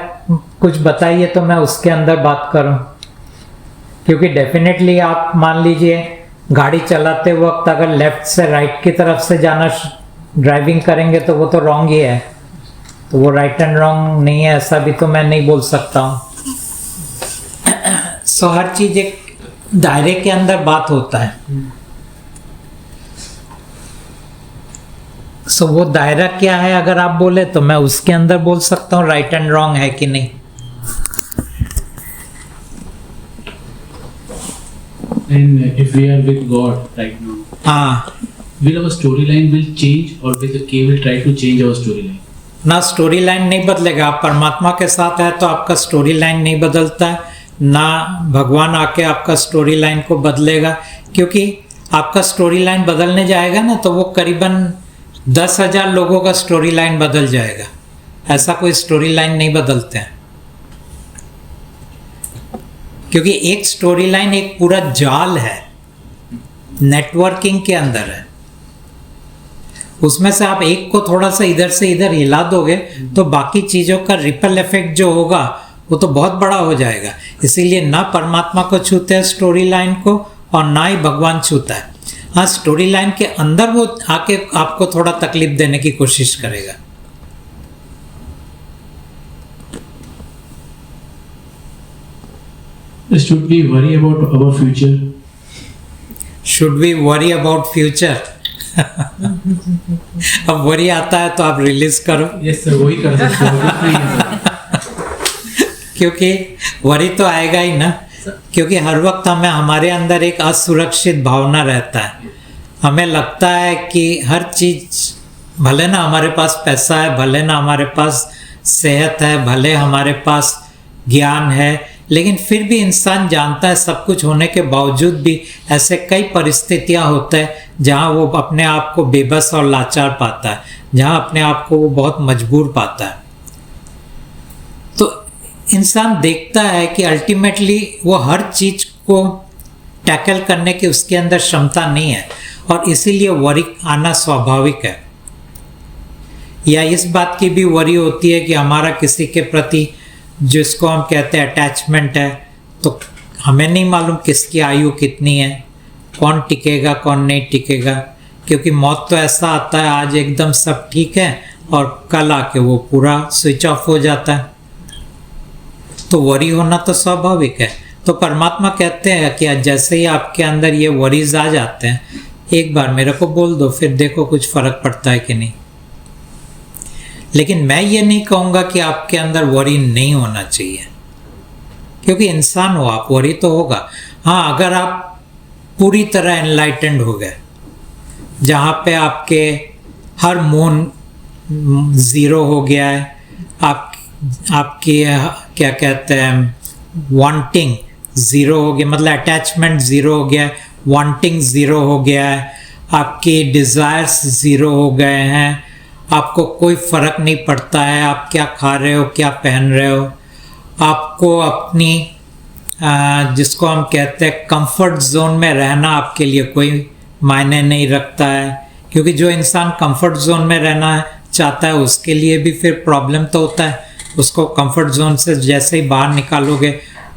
कुछ बताइए तो मैं उसके अंदर बात करूं। क्योंकि डेफिनेटली आप मान लीजिए गाड़ी चलाते वक्त अगर लेफ्ट से राइट की तरफ से जाना ड्राइविंग करेंगे तो वो तो रॉन्ग ही है। तो वो राइट एंड रॉन्ग नहीं है ऐसा भी तो मैं नहीं बोल सकता हूँ। सो हर चीज एक दायरे के अंदर बात होता है। सो वो दायरा क्या है अगर आप बोले तो मैं उसके अंदर बोल सकता हूँ राइट एंड रॉन्ग है कि नहीं। And if we are with God right now, हाँ, will our storyline will change or will the K will try to change our storyline? ना स्टोरी लाइन नहीं बदलेगा। आप परमात्मा के साथ है तो आपका स्टोरी लाइन नहीं बदलता है, ना भगवान आके आपका स्टोरी लाइन को बदलेगा, क्योंकि आपका स्टोरी लाइन बदलने जाएगा ना तो वो करीबन 10,000 लोगों का स्टोरी लाइन बदल जाएगा। ऐसा कोई स्टोरी लाइन नहीं बदलते हैं, क्योंकि एक स्टोरी लाइन एक पूरा जाल है, नेटवर्किंग के अंदर है। उसमें से आप एक को थोड़ा सा इधर से इधर हिला दोगे तो बाकी चीज़ों का रिपल इफेक्ट जो होगा वो तो बहुत बड़ा हो जाएगा। इसीलिए ना परमात्मा को छूते हैं स्टोरी लाइन को और ना ही भगवान छूता है। हाँ, स्टोरी लाइन के अंदर वो आके आपको थोड़ा तकलीफ देने की कोशिश करेगा। Should we worry about our future? Should we worry about future? अब वरी आता है तो आप रिलीज करो। Yes sir, वही कर सकते हो। क्योंकि वरी तो आएगा ही ना, क्योंकि हर वक्त हमें हमारे अंदर एक असुरक्षित भावना रहता है। हमें लगता है कि हर चीज़, भले ना हमारे पास पैसा है, भले ना हमारे पास सेहत है, भले हमारे पास ज्ञान है, लेकिन फिर भी इंसान जानता है सब कुछ होने के बावजूद भी ऐसे कई परिस्थितियां होते हैं जहां वो अपने आप को बेबस और लाचार पाता है, जहां अपने आप को वो बहुत मजबूर पाता है। तो इंसान देखता है कि अल्टीमेटली वो हर चीज़ को टैकल करने की उसके अंदर क्षमता नहीं है और इसीलिए वरी आना स्वाभाविक है। या इस बात की भी वरी होती है कि हमारा किसी के प्रति जिसको हम कहते हैं अटैचमेंट है, तो हमें नहीं मालूम किसकी आयु कितनी है, कौन टिकेगा कौन नहीं टिकेगा, क्योंकि मौत तो ऐसा आता है आज एकदम सब ठीक है और कल आके वो पूरा स्विच ऑफ हो जाता है। तो वरी होना तो स्वाभाविक है। तो परमात्मा कहते हैं कि जैसे ही आपके अंदर ये वरीज आ जाते हैं, एक बार मेरे को बोल दो, फिर देखो कुछ फर्क पड़ता है कि नहीं। लेकिन मैं ये नहीं कहूँगा कि आपके अंदर वरी नहीं होना चाहिए, क्योंकि इंसान हो आप, वरी तो होगा। हाँ, अगर आप पूरी तरह एनलाइटेंड हो गए, जहाँ पे आपके हर मून ज़ीरो हो गया है, आपकी क्या कहते हैं वांटिंग ज़ीरो हो गया, मतलब अटैचमेंट ज़ीरो हो गया है, वांटिंग ज़ीरो हो गया है, आपकी डिज़ायर्स ज़ीरो हो गए हैं, आपको कोई फ़र्क नहीं पड़ता है आप क्या खा रहे हो, क्या पहन रहे हो, आपको अपनी जिसको हम कहते हैं कंफर्ट जोन में रहना आपके लिए कोई मायने नहीं रखता है, क्योंकि जो इंसान कंफर्ट जोन में रहना चाहता है उसके लिए भी फिर प्रॉब्लम तो होता है। उसको कंफर्ट जोन से जैसे ही बाहर निकालोगे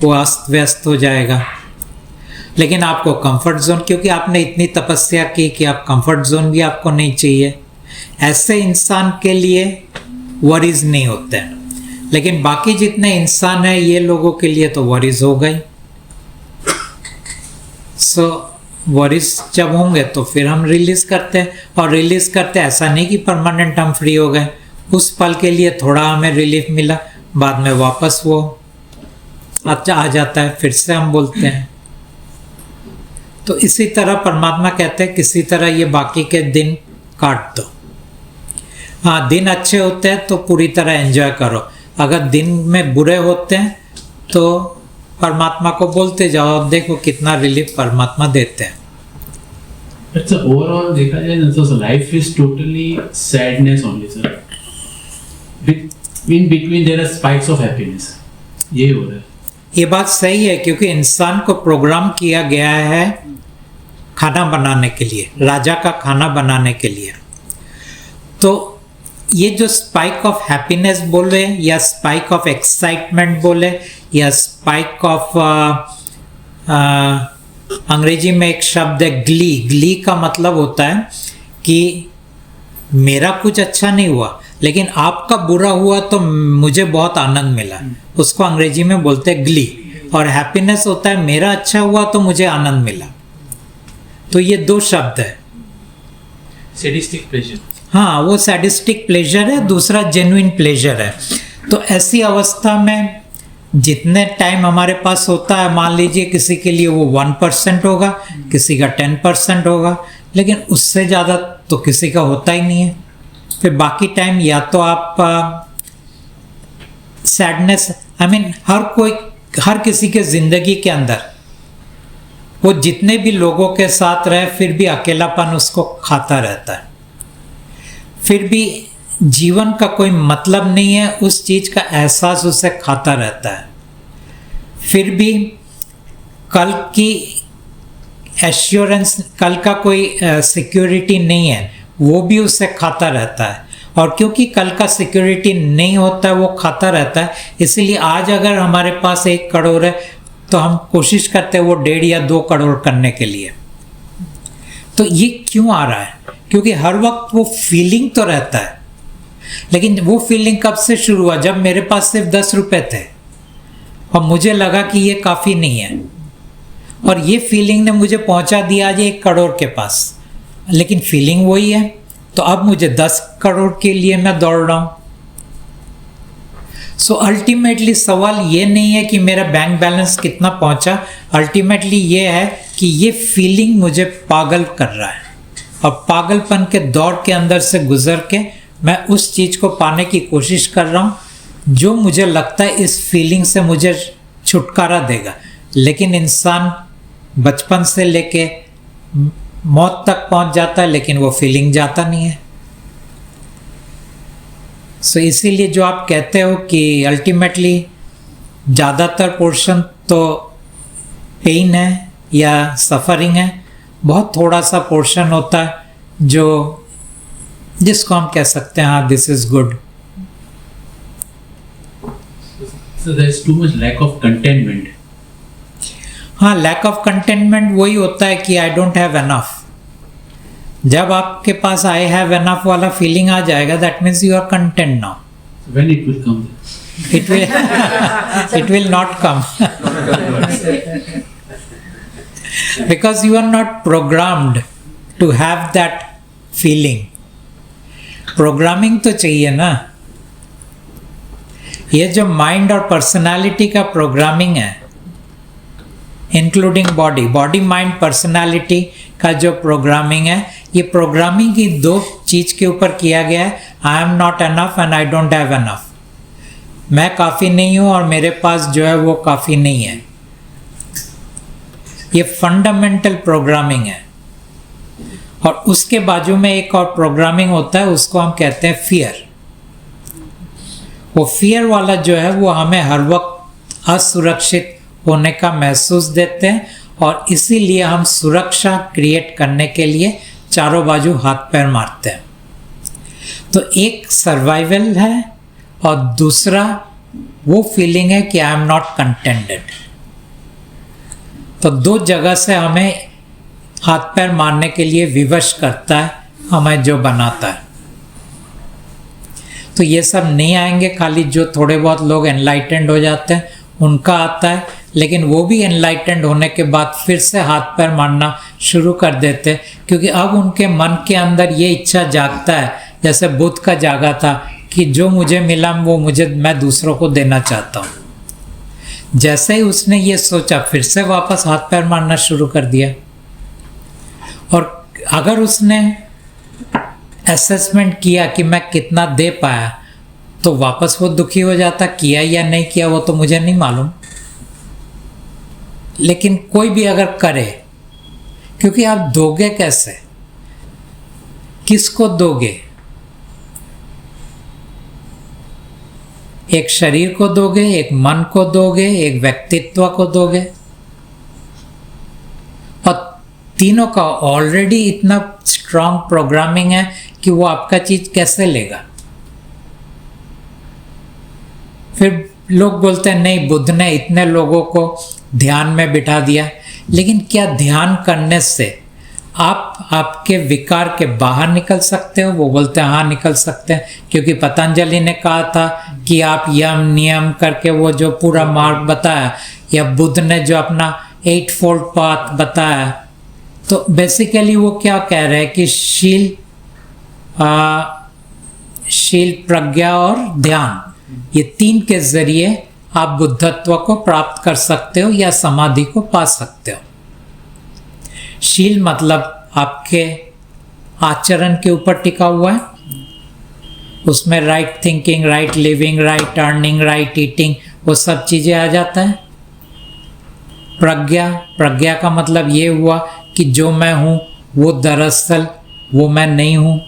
वो अस्त व्यस्त हो जाएगा। लेकिन आपको कंफर्ट जोन, क्योंकि आपने इतनी तपस्या की कि आप कंफर्ट जोन भी आपको नहीं चाहिए, ऐसे इंसान के लिए वरीज नहीं होते हैं। लेकिन बाकी जितने इंसान हैं ये लोगों के लिए तो वरीज हो गई। सो वरीज जब होंगे तो फिर हम रिलीज करते हैं, और रिलीज करते ऐसा नहीं कि परमानेंट हम फ्री हो गए, उस पल के लिए थोड़ा हमें रिलीफ मिला, बाद में वापस वो अच्छा आ जाता है, फिर से हम बोलते हैं। तो इसी तरह परमात्मा कहते हैं किसी तरह ये बाकी के दिन काट दो। हाँ, दिन अच्छे होते हैं तो पूरी तरह एंजॉय करो, अगर दिन में बुरे होते हैं तो परमात्मा को बोलते जाओ, अब देखो कितना रिलीफ परमात्मा देते हैं। अच्छा, ओवरऑल देखा जाए तो life is totally sadness only sir. In between there are spikes of happiness. ये हो रहा है। ये बात सही है, क्योंकि इंसान को प्रोग्राम किया गया है खाना बनाने के लिए, राजा का खाना बनाने के लिए। तो ये जो स्पाइक ऑफ हैप्पीनेस बोले या स्पाइक ऑफ एक्साइटमेंट बोले या स्पाइक ऑफ अंग्रेजी में एक शब्द है ग्ली। ग्ली का मतलब होता है कि मेरा कुछ अच्छा नहीं हुआ लेकिन आपका बुरा हुआ तो मुझे बहुत आनंद मिला, उसको अंग्रेजी में बोलते हैं ग्ली। और हैप्पीनेस होता है मेरा अच्छा हुआ तो मुझे आनंद मिला। तो ये दो शब्द है। सैडिस्टिक प्लेजर, हाँ, वो सैडिस्टिक प्लेजर है, दूसरा जेन्युइन प्लेजर है। तो ऐसी अवस्था में जितने टाइम हमारे पास होता है, मान लीजिए किसी के लिए वो 1% होगा, किसी का 10% होगा, लेकिन उससे ज़्यादा तो किसी का होता ही नहीं है। फिर बाकी टाइम या तो आप सैडनेस, हर किसी के ज़िंदगी के अंदर वो जितने भी लोगों के साथ रहे फिर भी अकेलापन उसको खाता रहता है, फिर भी जीवन का कोई मतलब नहीं है, उस चीज़ का एहसास उसे खाता रहता है, फिर भी कल की एश्योरेंस, कल का कोई सिक्योरिटी नहीं है, वो भी उससे खाता रहता है। और क्योंकि कल का सिक्योरिटी नहीं होता है, वो खाता रहता है, इसीलिए आज अगर हमारे पास 1 करोड़ है तो हम कोशिश करते हैं वो 1.5 या 2 करोड़ करने के लिए। तो ये क्यों आ रहा है? क्योंकि हर वक्त वो फीलिंग तो रहता है, लेकिन वो फीलिंग कब से शुरू हुआ? जब मेरे पास सिर्फ 10 रुपए थे और मुझे लगा कि ये काफ़ी नहीं है, और ये फीलिंग ने मुझे पहुंचा दिया आज 1 करोड़ के पास, लेकिन फीलिंग वही है। तो अब मुझे 10 करोड़ के लिए मैं दौड़ रहा हूँ। सो अल्टीमेटली सवाल ये नहीं है कि मेरा बैंक बैलेंस कितना पहुंचा, अल्टीमेटली ये है कि ये फीलिंग मुझे पागल कर रहा है, और पागलपन के दौर के अंदर से गुजर के मैं उस चीज़ को पाने की कोशिश कर रहा हूँ जो मुझे लगता है इस फीलिंग से मुझे छुटकारा देगा। लेकिन इंसान बचपन से लेके मौत तक पहुंच जाता है, लेकिन वो फीलिंग जाता नहीं है। सो इसीलिए जो आप कहते हो कि अल्टीमेटली ज़्यादातर पोर्शन तो पेन है या सफरिंग है, बहुत थोड़ा सा पोर्शन होता है जो जिसको हम कह सकते हैं हाँ this is good. So there is too much lack of contentment. हाँ, लैक ऑफ कंटेनमेंट वही होता है कि आई डोंट हैव एनफ। जब आपके पास आई हैव एनफ वाला फीलिंग आ जाएगा, that means you are content now. When it will come? It will not come because you are not programmed to have that feeling. Programming तो चाहिए ना। ये जो माइंड और पर्सनालिटी का प्रोग्रामिंग है, इंक्लूडिंग बॉडी माइंड पर्सनालिटी का जो प्रोग्रामिंग है, ये प्रोग्रामिंग की 2 चीज़ के ऊपर किया गया है, I am not enough and I don't have enough. मैं काफ़ी नहीं हूँ और मेरे पास जो है वो काफ़ी नहीं है। ये फंडामेंटल प्रोग्रामिंग है। और उसके बाजू में एक और प्रोग्रामिंग होता है, उसको हम कहते हैं फियर। वो फियर वाला जो है वो हमें हर वक्त असुरक्षित होने का महसूस देते हैं, और इसीलिए हम सुरक्षा क्रिएट करने के लिए चारों बाजू हाथ पैर मारते हैं। तो एक सर्वाइवल है और दूसरा वो फीलिंग है कि आई एम नॉट कंटेंटेड। तो 2 जगह से हमें हाथ पैर मारने के लिए विवश करता है, हमें जो बनाता है। तो ये सब नहीं आएंगे, खाली जो थोड़े बहुत लोग एनलाइटेंड हो जाते हैं उनका आता है, लेकिन वो भी एनलाइटेंड होने के बाद फिर से हाथ पैर मारना शुरू कर देते हैं, क्योंकि अब उनके मन के अंदर ये इच्छा जागता है, जैसे बुद्ध का जागा था कि जो मुझे मिला वो मैं दूसरों को देना चाहता हूँ। जैसे ही उसने ये सोचा, फिर से वापस हाथ पैर मारना शुरू कर दिया। और अगर उसने असेसमेंट किया कि मैं कितना दे पाया, तो वापस वो दुखी हो जाता। किया या नहीं किया वो तो मुझे नहीं मालूम, लेकिन कोई भी अगर करे, क्योंकि आप दोगे कैसे, किसको दोगे? एक शरीर को दोगे, एक मन को दोगे, एक व्यक्तित्व को दोगे, और तीनों का ऑलरेडी इतना स्ट्रांग प्रोग्रामिंग है कि वो आपका चीज कैसे लेगा? फिर लोग बोलते हैं नहीं, बुद्ध ने इतने लोगों को ध्यान में बिठा दिया, लेकिन क्या ध्यान करने से आप आपके विकार के बाहर निकल सकते हो? वो बोलते हैं हाँ निकल सकते हैं, क्योंकि पतंजलि ने कहा था कि आप यम नियम करके वो जो पूरा मार्ग बताया, या बुद्ध ने जो अपना 8 फोल्ड पाथ बताया, तो बेसिकली वो क्या कह रहे हैं कि शील, प्रज्ञा और ध्यान, ये 3 के जरिए आप बुद्धत्व को प्राप्त कर सकते हो या समाधि को पा सकते हो। शील मतलब आपके आचरण के ऊपर टिका हुआ है। उसमें right thinking, right living, right earning, right eating, वो सब चीज़ें आ जाता है। प्रज्ञा, प्रज्ञा का मतलब ये हुआ कि जो मैं हूँ वो दरअसल वो मैं नहीं हूँ।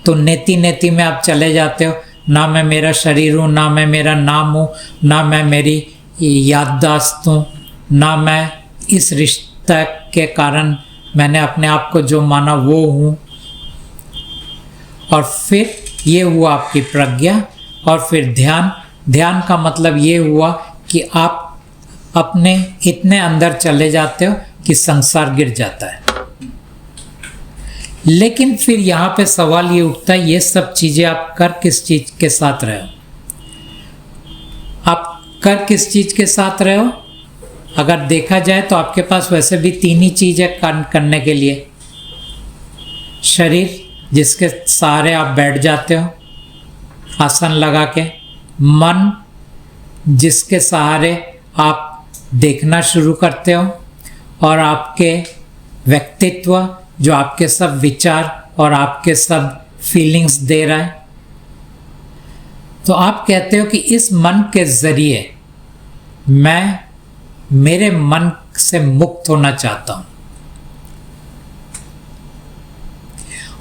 तो नेति नेति में आप चले जाते हो, ना मैं मेरा शरीर हूँ, ना मैं मेरा नाम हूँ, ना मैं मेरी याददाश्त हूँ, ना मैं इस रिश्ते के कारण मैंने अपने आप को जो माना वो हूँ। और फिर ये हुआ आपकी प्रज्ञा। और फिर ध्यान, ध्यान का मतलब ये हुआ कि आप अपने इतने अंदर चले जाते हो कि संसार गिर जाता है। लेकिन फिर यहाँ पे सवाल ये उठता है, ये सब चीज़ें आप कर किस चीज़ के साथ रहे हो? आप कर किस चीज़ के साथ रहे हो? अगर देखा जाए तो आपके पास वैसे भी तीन ही चीज़ें करने के लिए। शरीर जिसके सहारे आप बैठ जाते हो आसन लगा के, मन जिसके सहारे आप देखना शुरू करते हो, और आपके व्यक्तित्व जो आपके सब विचार और आपके सब फीलिंग्स दे रहा है। तो आप कहते हो कि इस मन के ज़रिए मैं मेरे मन से मुक्त होना चाहता हूँ।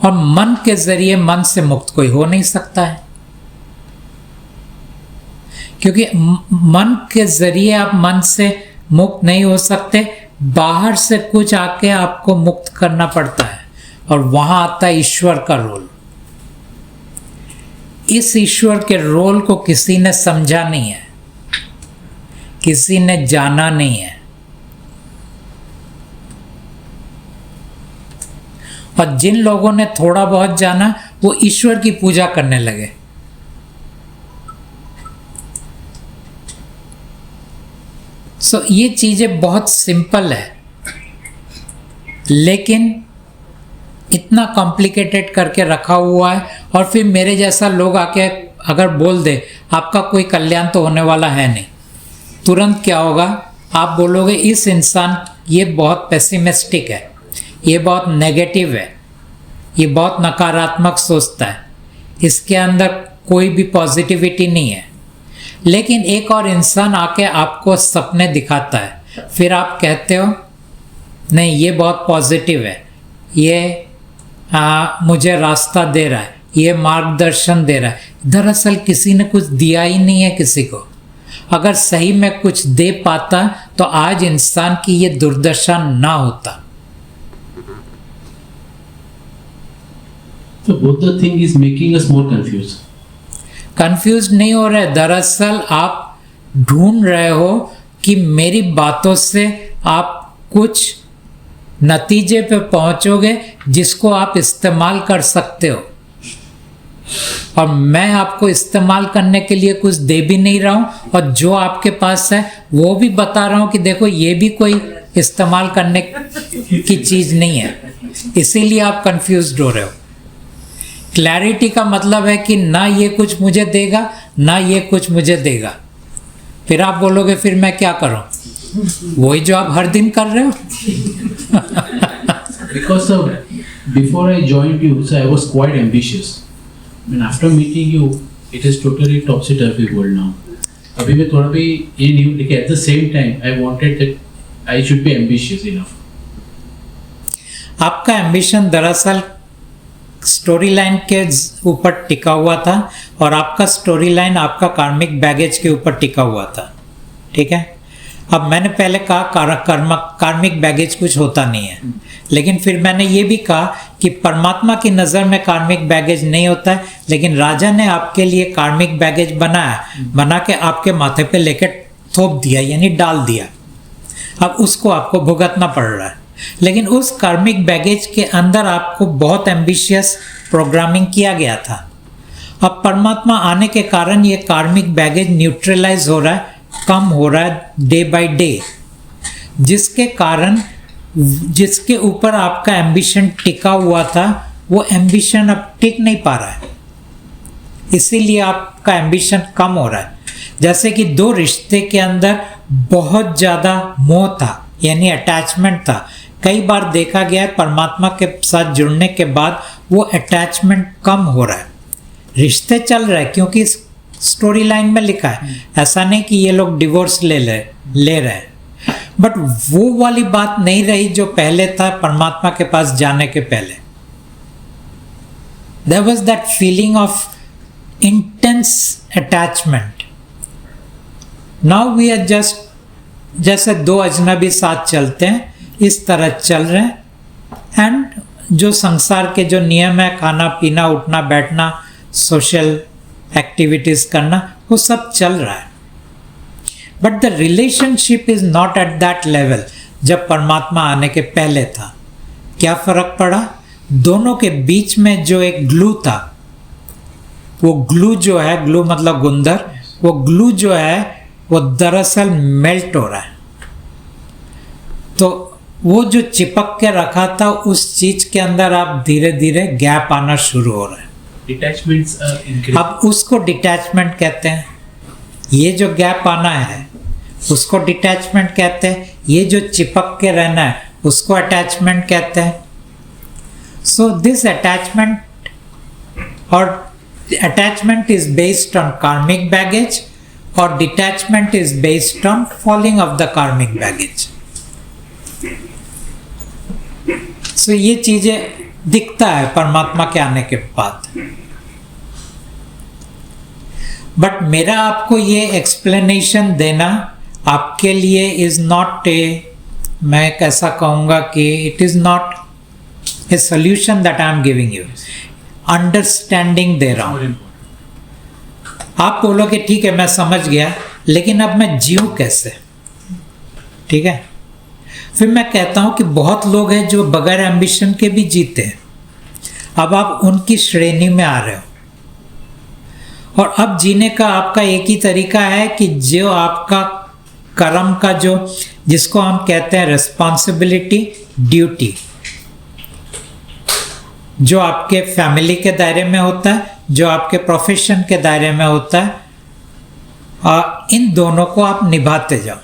और मन के ज़रिए मन से मुक्त कोई हो नहीं सकता है, क्योंकि मन के ज़रिए आप मन से मुक्त नहीं हो सकते। बाहर से कुछ आके आपको मुक्त करना पड़ता है, और वहाँ आता है ईश्वर का रोल। इस ईश्वर के रोल को किसी ने समझा नहीं है, किसी ने जाना नहीं है। और जिन लोगों ने थोड़ा बहुत जाना वो ईश्वर की पूजा करने लगे। सो ये चीज़ें बहुत सिंपल है, लेकिन इतना कॉम्प्लिकेटेड करके रखा हुआ है। और फिर मेरे जैसा लोग आके अगर बोल दे आपका कोई कल्याण तो होने वाला है नहीं, तुरंत क्या होगा? आप बोलोगे इस इंसान ये बहुत पेसिमिस्टिक है, ये बहुत नेगेटिव है, ये बहुत नकारात्मक सोचता है, इसके अंदर कोई भी पॉजिटिविटी नहीं है। लेकिन एक और इंसान आके आपको सपने दिखाता है, फिर आप कहते हो नहीं ये बहुत पॉजिटिव है, ये मुझे रास्ता दे रहा है, ये मार्गदर्शन दे रहा है। दरअसल किसी ने कुछ दिया ही नहीं है किसी को। अगर सही में कुछ दे पाता तो आज इंसान की ये दुर्दशा ना होता। So both the thing is making us more confused. Confuse नहीं हो रहे, दरअसल आप ढूंढ रहे हो कि मेरी बातों से आप कुछ नतीजे पे पहुंचोगे जिसको आप इस्तेमाल कर सकते हो। और मैं आपको इस्तेमाल करने के लिए कुछ दे भी नहीं रहा हूँ, और जो आपके पास है वो भी बता रहा हूँ कि देखो ये भी कोई इस्तेमाल करने की चीज़ नहीं है। इसीलिए आप कंफ्यूज्ड हो रहे हो। क्लैरिटी का मतलब है कि ना ये कुछ मुझे देगा ना ये कुछ मुझे देगा। फिर आप बोलोगे फिर मैं क्या करूं? वही जो आप हर दिन कर रहे हो। Because before I joined you, so I was quite ambitious. I mean, after meeting you, it is totally topsy-turvy world now. अभी मैं थोड़ा भी ये नहीं हूँ, लेकिन at the same time, I wanted that I should be ambitious enough. आपका एम्बिशन दरअसल स्टोरी लाइन के ऊपर टिका हुआ था, और आपका स्टोरी लाइन आपका कार्मिक बैगेज के ऊपर टिका हुआ था। ठीक है, अब मैंने पहले कहा कार्मिक बैगेज कुछ होता नहीं है, लेकिन फिर मैंने ये भी कहा कि परमात्मा की नज़र में कार्मिक बैगेज नहीं होता है, लेकिन राजा ने आपके लिए कार्मिक बैगेज बना के आपके माथे पे लेकर थोप दिया, यानी डाल दिया। अब उसको आपको भुगतना पड़ रहा है। लेकिन उस कार्मिक बैगेज के अंदर आपको बहुत एम्बिशियस प्रोग्रामिंग किया गया था। अब परमात्मा आने के कारण ये कार्मिक बैगेज न्यूट्रलाइज हो रहा है, कम हो रहा है डे बाय डे, जिसके कारण जिसके ऊपर आपका एम्बिशन टिका हुआ था वो एम्बिशन अब टिक नहीं पा रहा है। इसीलिए आपका एम्बिशन कम हो रहा है। जैसे कि दो रिश्ते के अंदर बहुत ज़्यादा मोह था, यानी अटैचमेंट था, कई बार देखा गया है परमात्मा के साथ जुड़ने के बाद वो अटैचमेंट कम हो रहा है, रिश्ते चल रहे हैं क्योंकि स्टोरी लाइन में लिखा है, ऐसा नहीं कि ये लोग डिवोर्स ले रहे हैं, बट वो वाली बात नहीं रही जो पहले था परमात्मा के पास जाने के पहले। There was that feeling of intense attachment. Now we are just जैसे दो अजनबी साथ चलते हैं इस तरह चल रहे हैं, एंड जो संसार के जो नियम है, खाना पीना उठना बैठना, सोशल एक्टिविटीज करना, वो सब चल रहा है, but the relationship is not at that level जब परमात्मा आने के पहले था। क्या फर्क पड़ा? दोनों के बीच में जो एक ग्लू था, वो ग्लू जो है, ग्लू मतलब गुंदर, वो ग्लू जो है वो दरअसल मेल्ट हो रहा है। तो वो जो चिपक के रखा था उस चीज के अंदर आप धीरे धीरे गैप आना शुरू हो रहा है। Detachments are increasing. अब उसको डिटैचमेंट कहते हैं। ये जो गैप आना है उसको डिटैचमेंट कहते हैं, ये जो चिपक के रहना है उसको अटैचमेंट कहते हैं। सो दिस अटैचमेंट और attachment is based on karmic baggage और detachment is based on falling off the karmic baggage. So ये चीजें दिखता है परमात्मा के आने के बाद, बट मेरा आपको ये एक्सप्लेनेशन देना आपके लिए इज नॉट ए, मैं कैसा कहूँगा कि it is not a solution that I am giving you, understanding दे रहा हूँ। आप बोलोगे ठीक है मैं समझ गया, लेकिन अब मैं जीऊँ कैसे? ठीक है, फिर मैं कहता हूँ कि बहुत लोग हैं जो बगैर एम्बिशन के भी जीते हैं। अब आप उनकी श्रेणी में आ रहे हो, और अब जीने का आपका एक ही तरीका है कि जो आपका कर्म का जो, जिसको हम कहते हैं रिस्पॉन्सिबिलिटी, ड्यूटी, जो आपके फैमिली के दायरे में होता है, जो आपके प्रोफेशन के दायरे में होता है, और इन दोनों को आप निभाते जाओ।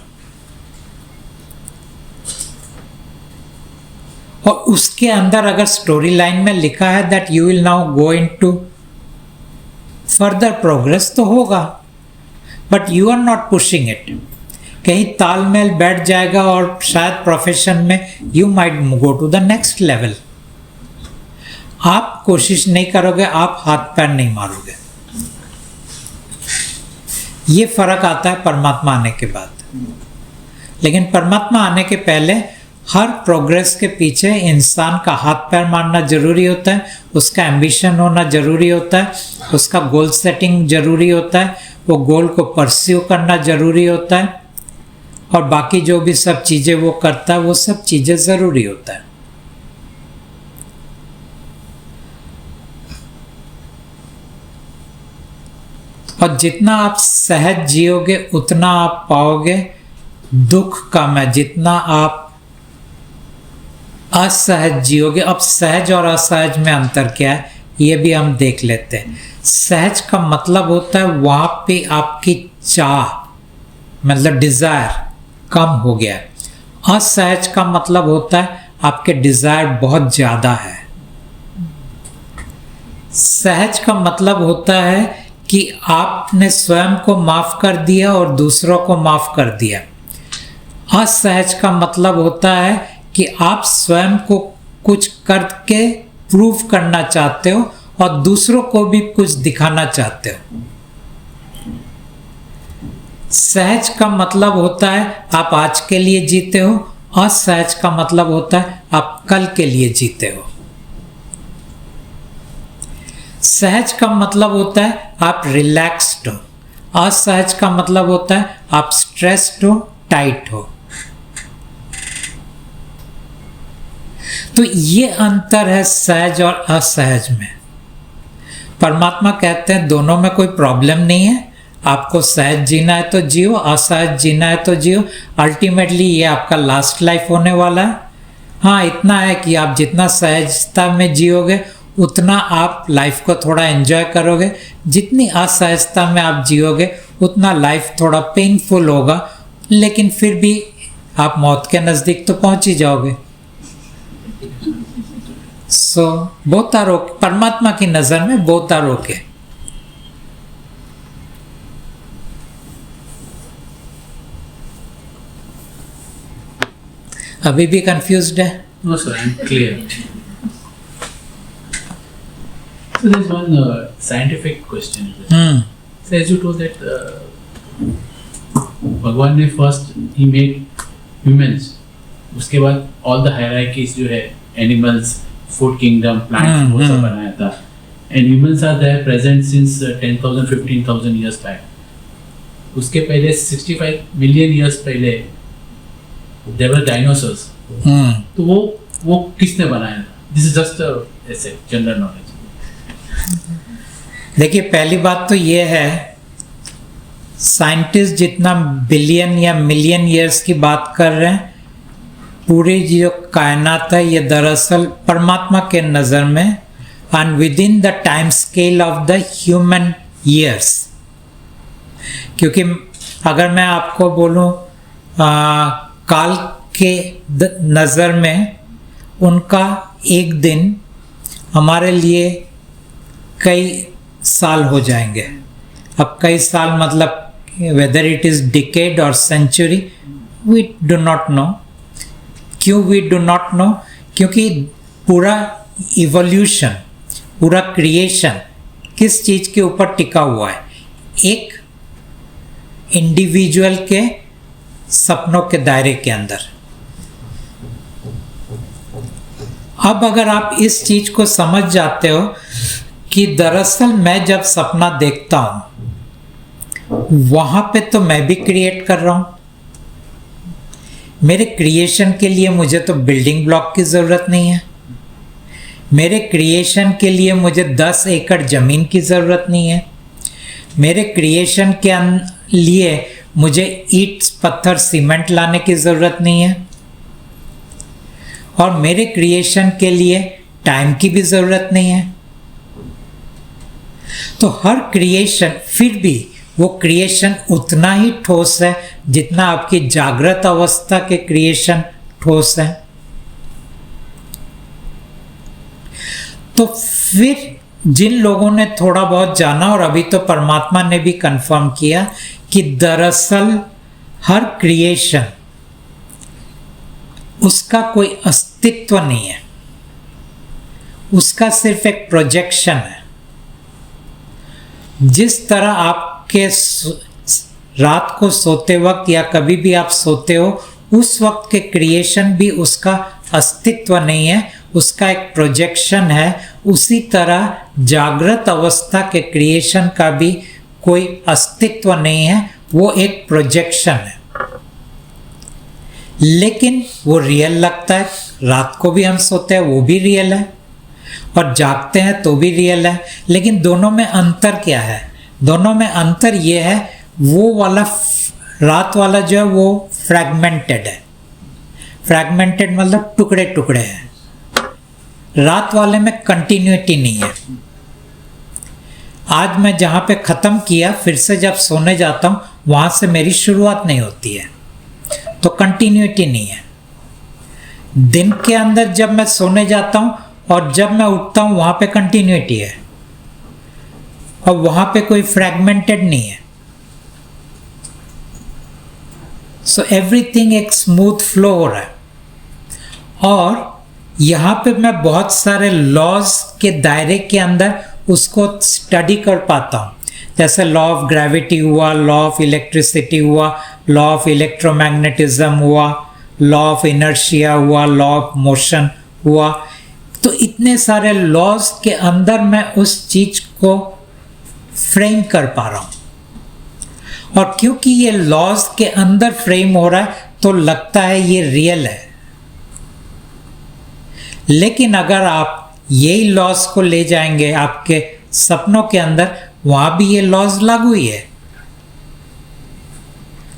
और उसके अंदर अगर स्टोरी लाइन में लिखा है that you will now go into further progress, तो होगा, but you are not pushing it. कहीं तालमेल बैठ जाएगा और शायद प्रोफेशन में you might go to the next level. आप कोशिश नहीं करोगे, आप हाथ पैर नहीं मारोगे। ये फर्क आता है परमात्मा आने के बाद। लेकिन परमात्मा आने के पहले हर प्रोग्रेस के पीछे इंसान का हाथ पैर मारना जरूरी होता है, उसका एम्बिशन होना जरूरी होता है, उसका गोल सेटिंग जरूरी होता है, वो गोल को परस्यू करना जरूरी होता है, और बाकी जो भी सब चीज़ें वो करता है वो सब चीज़ें ज़रूरी होता है। और जितना आप सहज जियोगे उतना आप पाओगे दुख कम है। जितना आप असहज जियोगे, अब सहज और असहज में अंतर क्या है ये भी हम देख लेते हैं। सहज का मतलब होता है वहाँ पे आपकी चाह मतलब डिज़ायर कम हो गया है। असहज का मतलब होता है आपके डिज़ायर बहुत ज़्यादा है। सहज का मतलब होता है कि आपने स्वयं को माफ़ कर दिया और दूसरों को माफ़ कर दिया। असहज का मतलब होता है कि आप स्वयं को कुछ करके प्रूव करना चाहते हो और दूसरों को भी कुछ दिखाना चाहते हो। सहज का मतलब होता है आप आज के लिए जीते हो, असहज का मतलब होता है आप कल के लिए जीते हो। सहज का मतलब होता है आप रिलैक्स्ड हो, असहज का मतलब होता है आप स्ट्रेस्ड हो, टाइट हो। तो ये अंतर है सहज और असहज में। परमात्मा कहते हैं दोनों में कोई प्रॉब्लम नहीं है, आपको सहज जीना है तो जियो, असहज जीना है तो जियो। अल्टीमेटली ये आपका लास्ट लाइफ होने वाला है। हाँ, इतना है कि आप जितना सहजता में जियोगे उतना आप लाइफ को थोड़ा एंजॉय करोगे, जितनी असहजता में आप जियोगे उतना लाइफ थोड़ा पेनफुल होगा, लेकिन फिर भी आप मौत के नज़दीक तो पहुंच ही जाओगे। सो बोथ आर ओके, परमात्मा की नजर में बोथ आर ओके। अभी भी कंफ्यूज्ड है? No, sir, I'm clear. So there's one scientific question. So as you told that भगवान ने first he made humans, उसके बाद all the hierarchies जो है animals, food kingdom, plants वो सब बनाया था, and humans are there present since 10,000 15,000 years back. उसके पहले 65 million years पहले there were dinosaurs. तो वो किसने बनाया? This is just a general knowledge. देखिए, पहली बात तो ये है, साइंटिस्ट जितना बिलियन या मिलियन ईयर्स की बात कर रहे हैं, पूरी जो कायनात है ये दरअसल परमात्मा के नज़र में and with in the time scale of the human ears. क्योंकि अगर मैं आपको बोलूं काल के नज़र में उनका एक दिन हमारे लिए कई साल हो जाएंगे। अब कई साल मतलब वेदर इट इज़ डिकेड और century, we do not know. क्यों वी डू नॉट नो? क्योंकि पूरा इवोल्यूशन, पूरा क्रिएशन किस चीज़ के ऊपर टिका हुआ है? एक इंडिविजुअल के सपनों के दायरे के अंदर। अब अगर आप इस चीज को समझ जाते हो कि दरअसल मैं जब सपना देखता हूं वहां पे तो मैं भी क्रिएट कर रहा हूं। मेरे क्रिएशन के लिए मुझे तो बिल्डिंग ब्लॉक की जरूरत नहीं है। मेरे क्रिएशन के लिए मुझे 10 एकड़ जमीन की जरूरत नहीं है। मेरे क्रिएशन के लिए मुझे ईंट, पत्थर, सीमेंट लाने की जरूरत नहीं है। और मेरे क्रिएशन के लिए टाइम की भी जरूरत नहीं है। तो हर क्रिएशन, फिर भी वो क्रिएशन उतना ही ठोस है जितना आपकी जागृत अवस्था के क्रिएशन ठोस है। तो फिर जिन लोगों ने थोड़ा बहुत जाना, और अभी तो परमात्मा ने भी कंफर्म किया कि दरअसल हर क्रिएशन उसका कोई अस्तित्व नहीं है, उसका सिर्फ एक प्रोजेक्शन है। जिस तरह आपके रात को सोते वक्त या कभी भी आप सोते हो, उस वक्त के क्रिएशन भी उसका अस्तित्व नहीं है, उसका एक प्रोजेक्शन है। उसी तरह जागृत अवस्था के क्रिएशन का भी कोई अस्तित्व नहीं है, वो एक प्रोजेक्शन है। लेकिन वो रियल लगता है। रात को भी हम सोते हैं, वो भी रियल है, और जागते हैं तो भी रियल है। लेकिन दोनों में अंतर क्या है? दोनों में अंतर ये है, वो वाला रात वाला जो है वो फ्रैगमेंटेड है। फ्रैगमेंटेड मतलब टुकड़े टुकड़े हैं। रात वाले में कंटिन्यूटी नहीं है। आज मैं जहाँ पे ख़त्म किया, फिर से जब सोने जाता हूँ वहाँ से मेरी शुरुआत नहीं होती है, तो कंटिन्यूटी नहीं है। दिन के अंदर जब मैं सोने जाता हूँ और जब मैं उठता हूँ वहाँ पे कंटिन्यूटी है, और वहाँ पे कोई फ्रैगमेंटेड नहीं है। सो एवरीथिंग एक स्मूथ फ्लो हो रहा है। और यहाँ पे मैं बहुत सारे लॉज के दायरे के अंदर उसको स्टडी कर पाता हूँ। जैसे लॉ ऑफ ग्रेविटी हुआ, लॉ ऑफ इलेक्ट्रिसिटी हुआ, लॉ ऑफ इलेक्ट्रोमैग्नेटिज्म हुआ, लॉ ऑफ इनर्शिया हुआ, लॉ ऑफ मोशन हुआ। तो इतने सारे लॉज के अंदर मैं उस चीज को फ्रेम कर पा रहा हूँ। और क्योंकि ये लॉज के अंदर फ्रेम हो रहा है तो लगता है ये रियल है। लेकिन अगर आप यही लॉज को ले जाएंगे आपके सपनों के अंदर, वहां भी ये लॉज लागू ही है,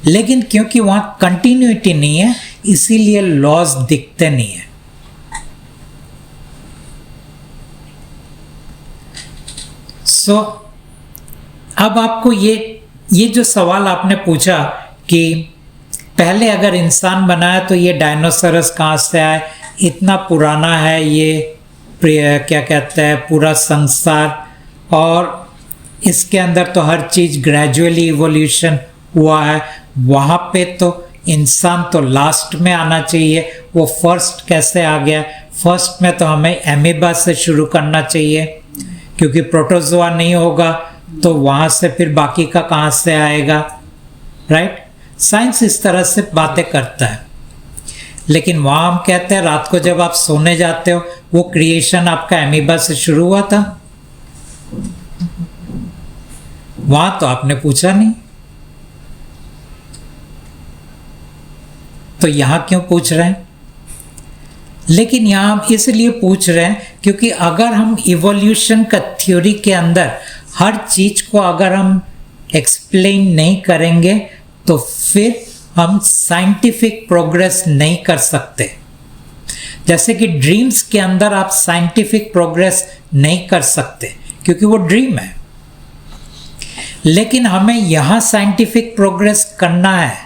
लेकिन क्योंकि वहां कंटिन्यूटी नहीं है इसीलिए लॉज दिखते नहीं है। सो अब आपको ये जो सवाल आपने पूछा कि पहले अगर इंसान बनाया तो ये डायनासोरस कहाँ से आए, इतना पुराना है ये, क्या कहते हैं पूरा संसार, और इसके अंदर तो हर चीज़ ग्रेजुअली इवोल्यूशन हुआ है। वहाँ पे तो इंसान तो लास्ट में आना चाहिए, वो फर्स्ट कैसे आ गया? फर्स्ट में तो हमें एमीबा से शुरू करना चाहिए, क्योंकि प्रोटोजोआ नहीं होगा तो वहाँ से फिर बाकी का कहाँ से आएगा, राइट? साइंस इस तरह से बातें करता है, लेकिन वहाँ हम कहते हैं रात को जब आप सोने जाते हो वो क्रिएशन आपका एमीबा से शुरू हुआ था। वहाँ तो आपने पूछा नहीं, तो यहाँ क्यों पूछ रहे हैं? लेकिन यहाँ हम इसलिए पूछ रहे हैं क्योंकि अगर हम इवोल्यूशन का थ्योरी के अंदर हर चीज को अगर हम एक्सप्लेन नहीं करेंगे तो फिर हम साइंटिफिक प्रोग्रेस नहीं कर सकते। जैसे कि ड्रीम्स के अंदर आप साइंटिफिक प्रोग्रेस नहीं कर सकते क्योंकि वो ड्रीम है, लेकिन हमें यहाँ साइंटिफिक प्रोग्रेस करना है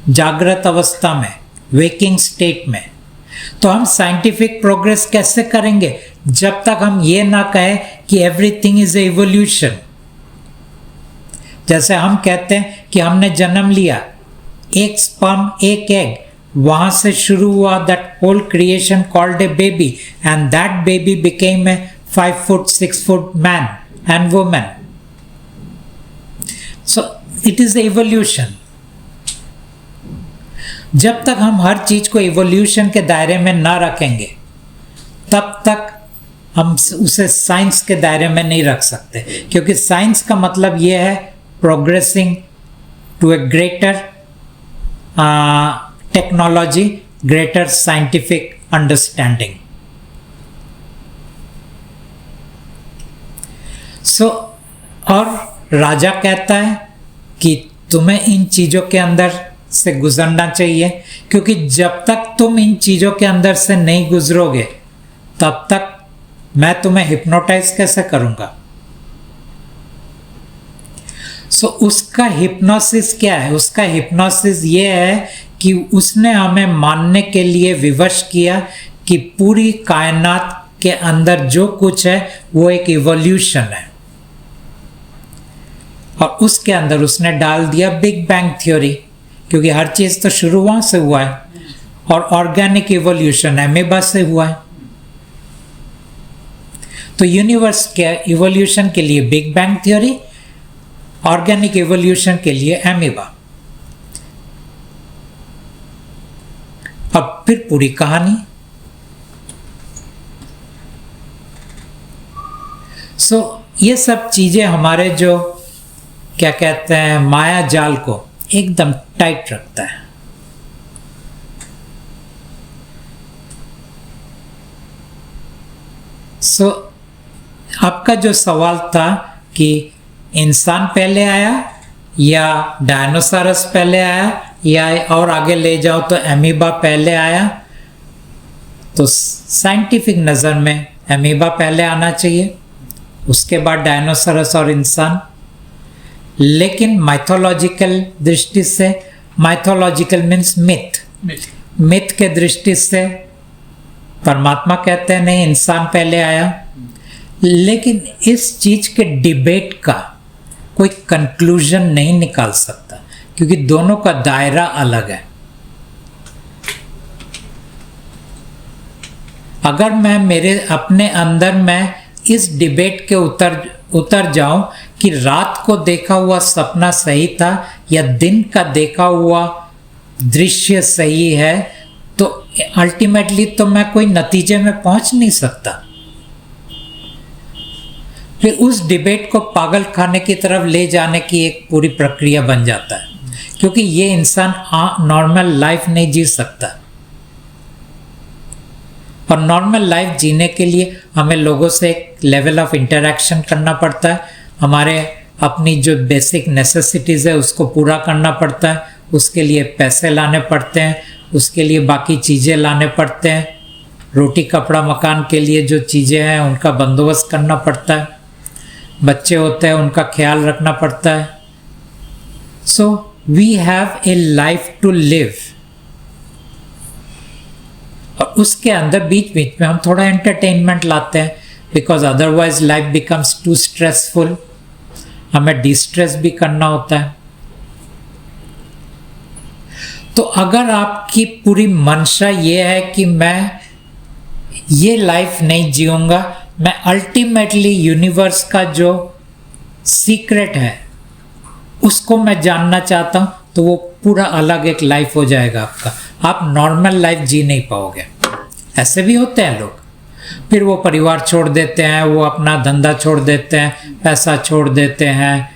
जागृत अवस्था में, वेकिंग स्टेट में। तो हम साइंटिफिक प्रोग्रेस कैसे करेंगे? जब तक हम ये ना कहें कि एवरीथिंग इज ए इवोल्यूशन। जैसे हम कहते हैं कि हमने जन्म लिया, एक स्पर्म एक एग, वहां से शुरू हुआ that whole creation called a baby, and that baby became a 5 foot 6 foot man and woman. So it is a evolution. जब तक हम हर चीज को इवोल्यूशन के दायरे में ना रखेंगे तब तक हम उसे साइंस के दायरे में नहीं रख सकते, क्योंकि साइंस का मतलब यह है progressing to a greater technology, greater scientific understanding. So और राजा कहता है कि तुम्हें इन चीजों के अंदर से गुजरना चाहिए, क्योंकि जब तक तुम इन चीजों के अंदर से नहीं गुजरोगे तब तक मैं तुम्हें हिप्नोटाइज कैसे करूंगा? सो उसका हिप्नोसिस क्या है? उसका हिप्नोसिस ये है कि उसने हमें मानने के लिए विवश किया कि पूरी कायनात के अंदर जो कुछ है वो एक इवोल्यूशन है, और उसके अंदर उसने डाल दिया बिग बैंग थ्योरी, क्योंकि हर चीज तो शुरू वहां से हुआ है, और ऑर्गेनिक इवोल्यूशन एमीबा से हुआ है। तो यूनिवर्स के इवोल्यूशन के लिए big bang theory, organic evolution के लिए एमीबा, अब फिर पूरी कहानी। सो ये सब चीजें हमारे जो क्या कहते हैं माया जाल को एकदम टाइट रखता है। सो आपका जो सवाल था कि इंसान पहले आया या डायनासोरस पहले आया या और आगे ले जाओ तो एमीबा पहले आया, तो साइंटिफिक नज़र में एमीबा पहले आना चाहिए, उसके बाद डायनासोरस और इंसान। लेकिन माइथोलॉजिकल दृष्टि से, माइथोलॉजिकल मीन्स मिथ के दृष्टि से परमात्मा कहते हैं नहीं इंसान पहले आया। लेकिन इस चीज के डिबेट का कोई कंक्लूजन नहीं निकाल सकता, क्योंकि दोनों का दायरा अलग है। अगर मैं मेरे अपने अंदर मैं इस डिबेट के उतर जाऊं कि रात को देखा हुआ सपना सही था या दिन का देखा हुआ दृश्य सही है, तो अल्टीमेटली तो मैं कोई नतीजे में पहुंच नहीं सकता। फिर उस डिबेट को पागल खाने की तरफ ले जाने की एक पूरी प्रक्रिया बन जाता है, क्योंकि ये इंसान नॉर्मल लाइफ नहीं जी सकता, और नॉर्मल लाइफ जीने के लिए हमें लोगों से एक लेवल ऑफ इंटरेक्शन करना पड़ता है, हमारे अपनी जो बेसिक नेसेसिटीज़ है उसको पूरा करना पड़ता है, उसके लिए पैसे लाने पड़ते हैं, उसके लिए बाकी चीज़ें लाने पड़ते हैं, रोटी कपड़ा मकान के लिए जो चीज़ें हैं उनका बंदोबस्त करना पड़ता है, बच्चे होते हैं उनका ख्याल रखना पड़ता है। So we have a life to live, और उसके अंदर बीच बीच में हम थोड़ा एंटरटेनमेंट लाते हैं, because otherwise life becomes too stressful, हमें डिस्ट्रेस भी करना होता है। तो अगर आपकी पूरी मंशा ये है कि मैं ये लाइफ नहीं जीऊंगा, मैं अल्टीमेटली यूनिवर्स का जो सीक्रेट है उसको मैं जानना चाहता हूं, तो वो पूरा अलग एक लाइफ हो जाएगा आपका। आप नॉर्मल लाइफ जी नहीं पाओगे। ऐसे भी होते हैं लोग, फिर वो परिवार छोड़ देते हैं, वो अपना धंधा छोड़ देते हैं, पैसा छोड़ देते हैं,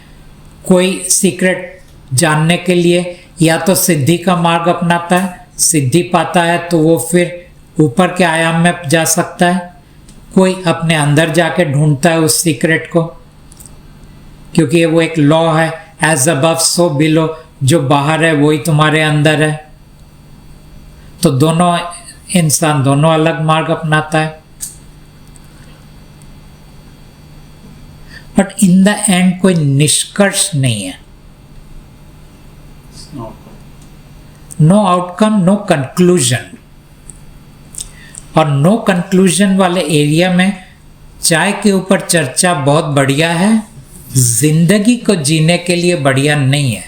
कोई सीक्रेट जानने के लिए या तो सिद्धि का मार्ग अपनाता है, सिद्धि पाता है तो वो फिर ऊपर के आयाम में जा सकता है, कोई अपने अंदर जाके ढूंढता है उस सीक्रेट को, क्योंकि वो एक लॉ है, एज अबव सो बिलो, जो बाहर है वही तुम्हारे अंदर है। तो दोनों इंसान दोनों अलग मार्ग अपनाता है, बट इन द एंड कोई निष्कर्ष नहीं है, नो आउटकम, नो कंक्लूजन। और नो कंक्लूजन वाले एरिया में चाय के ऊपर चर्चा बहुत बढ़िया है, जिंदगी को जीने के लिए बढ़िया नहीं है।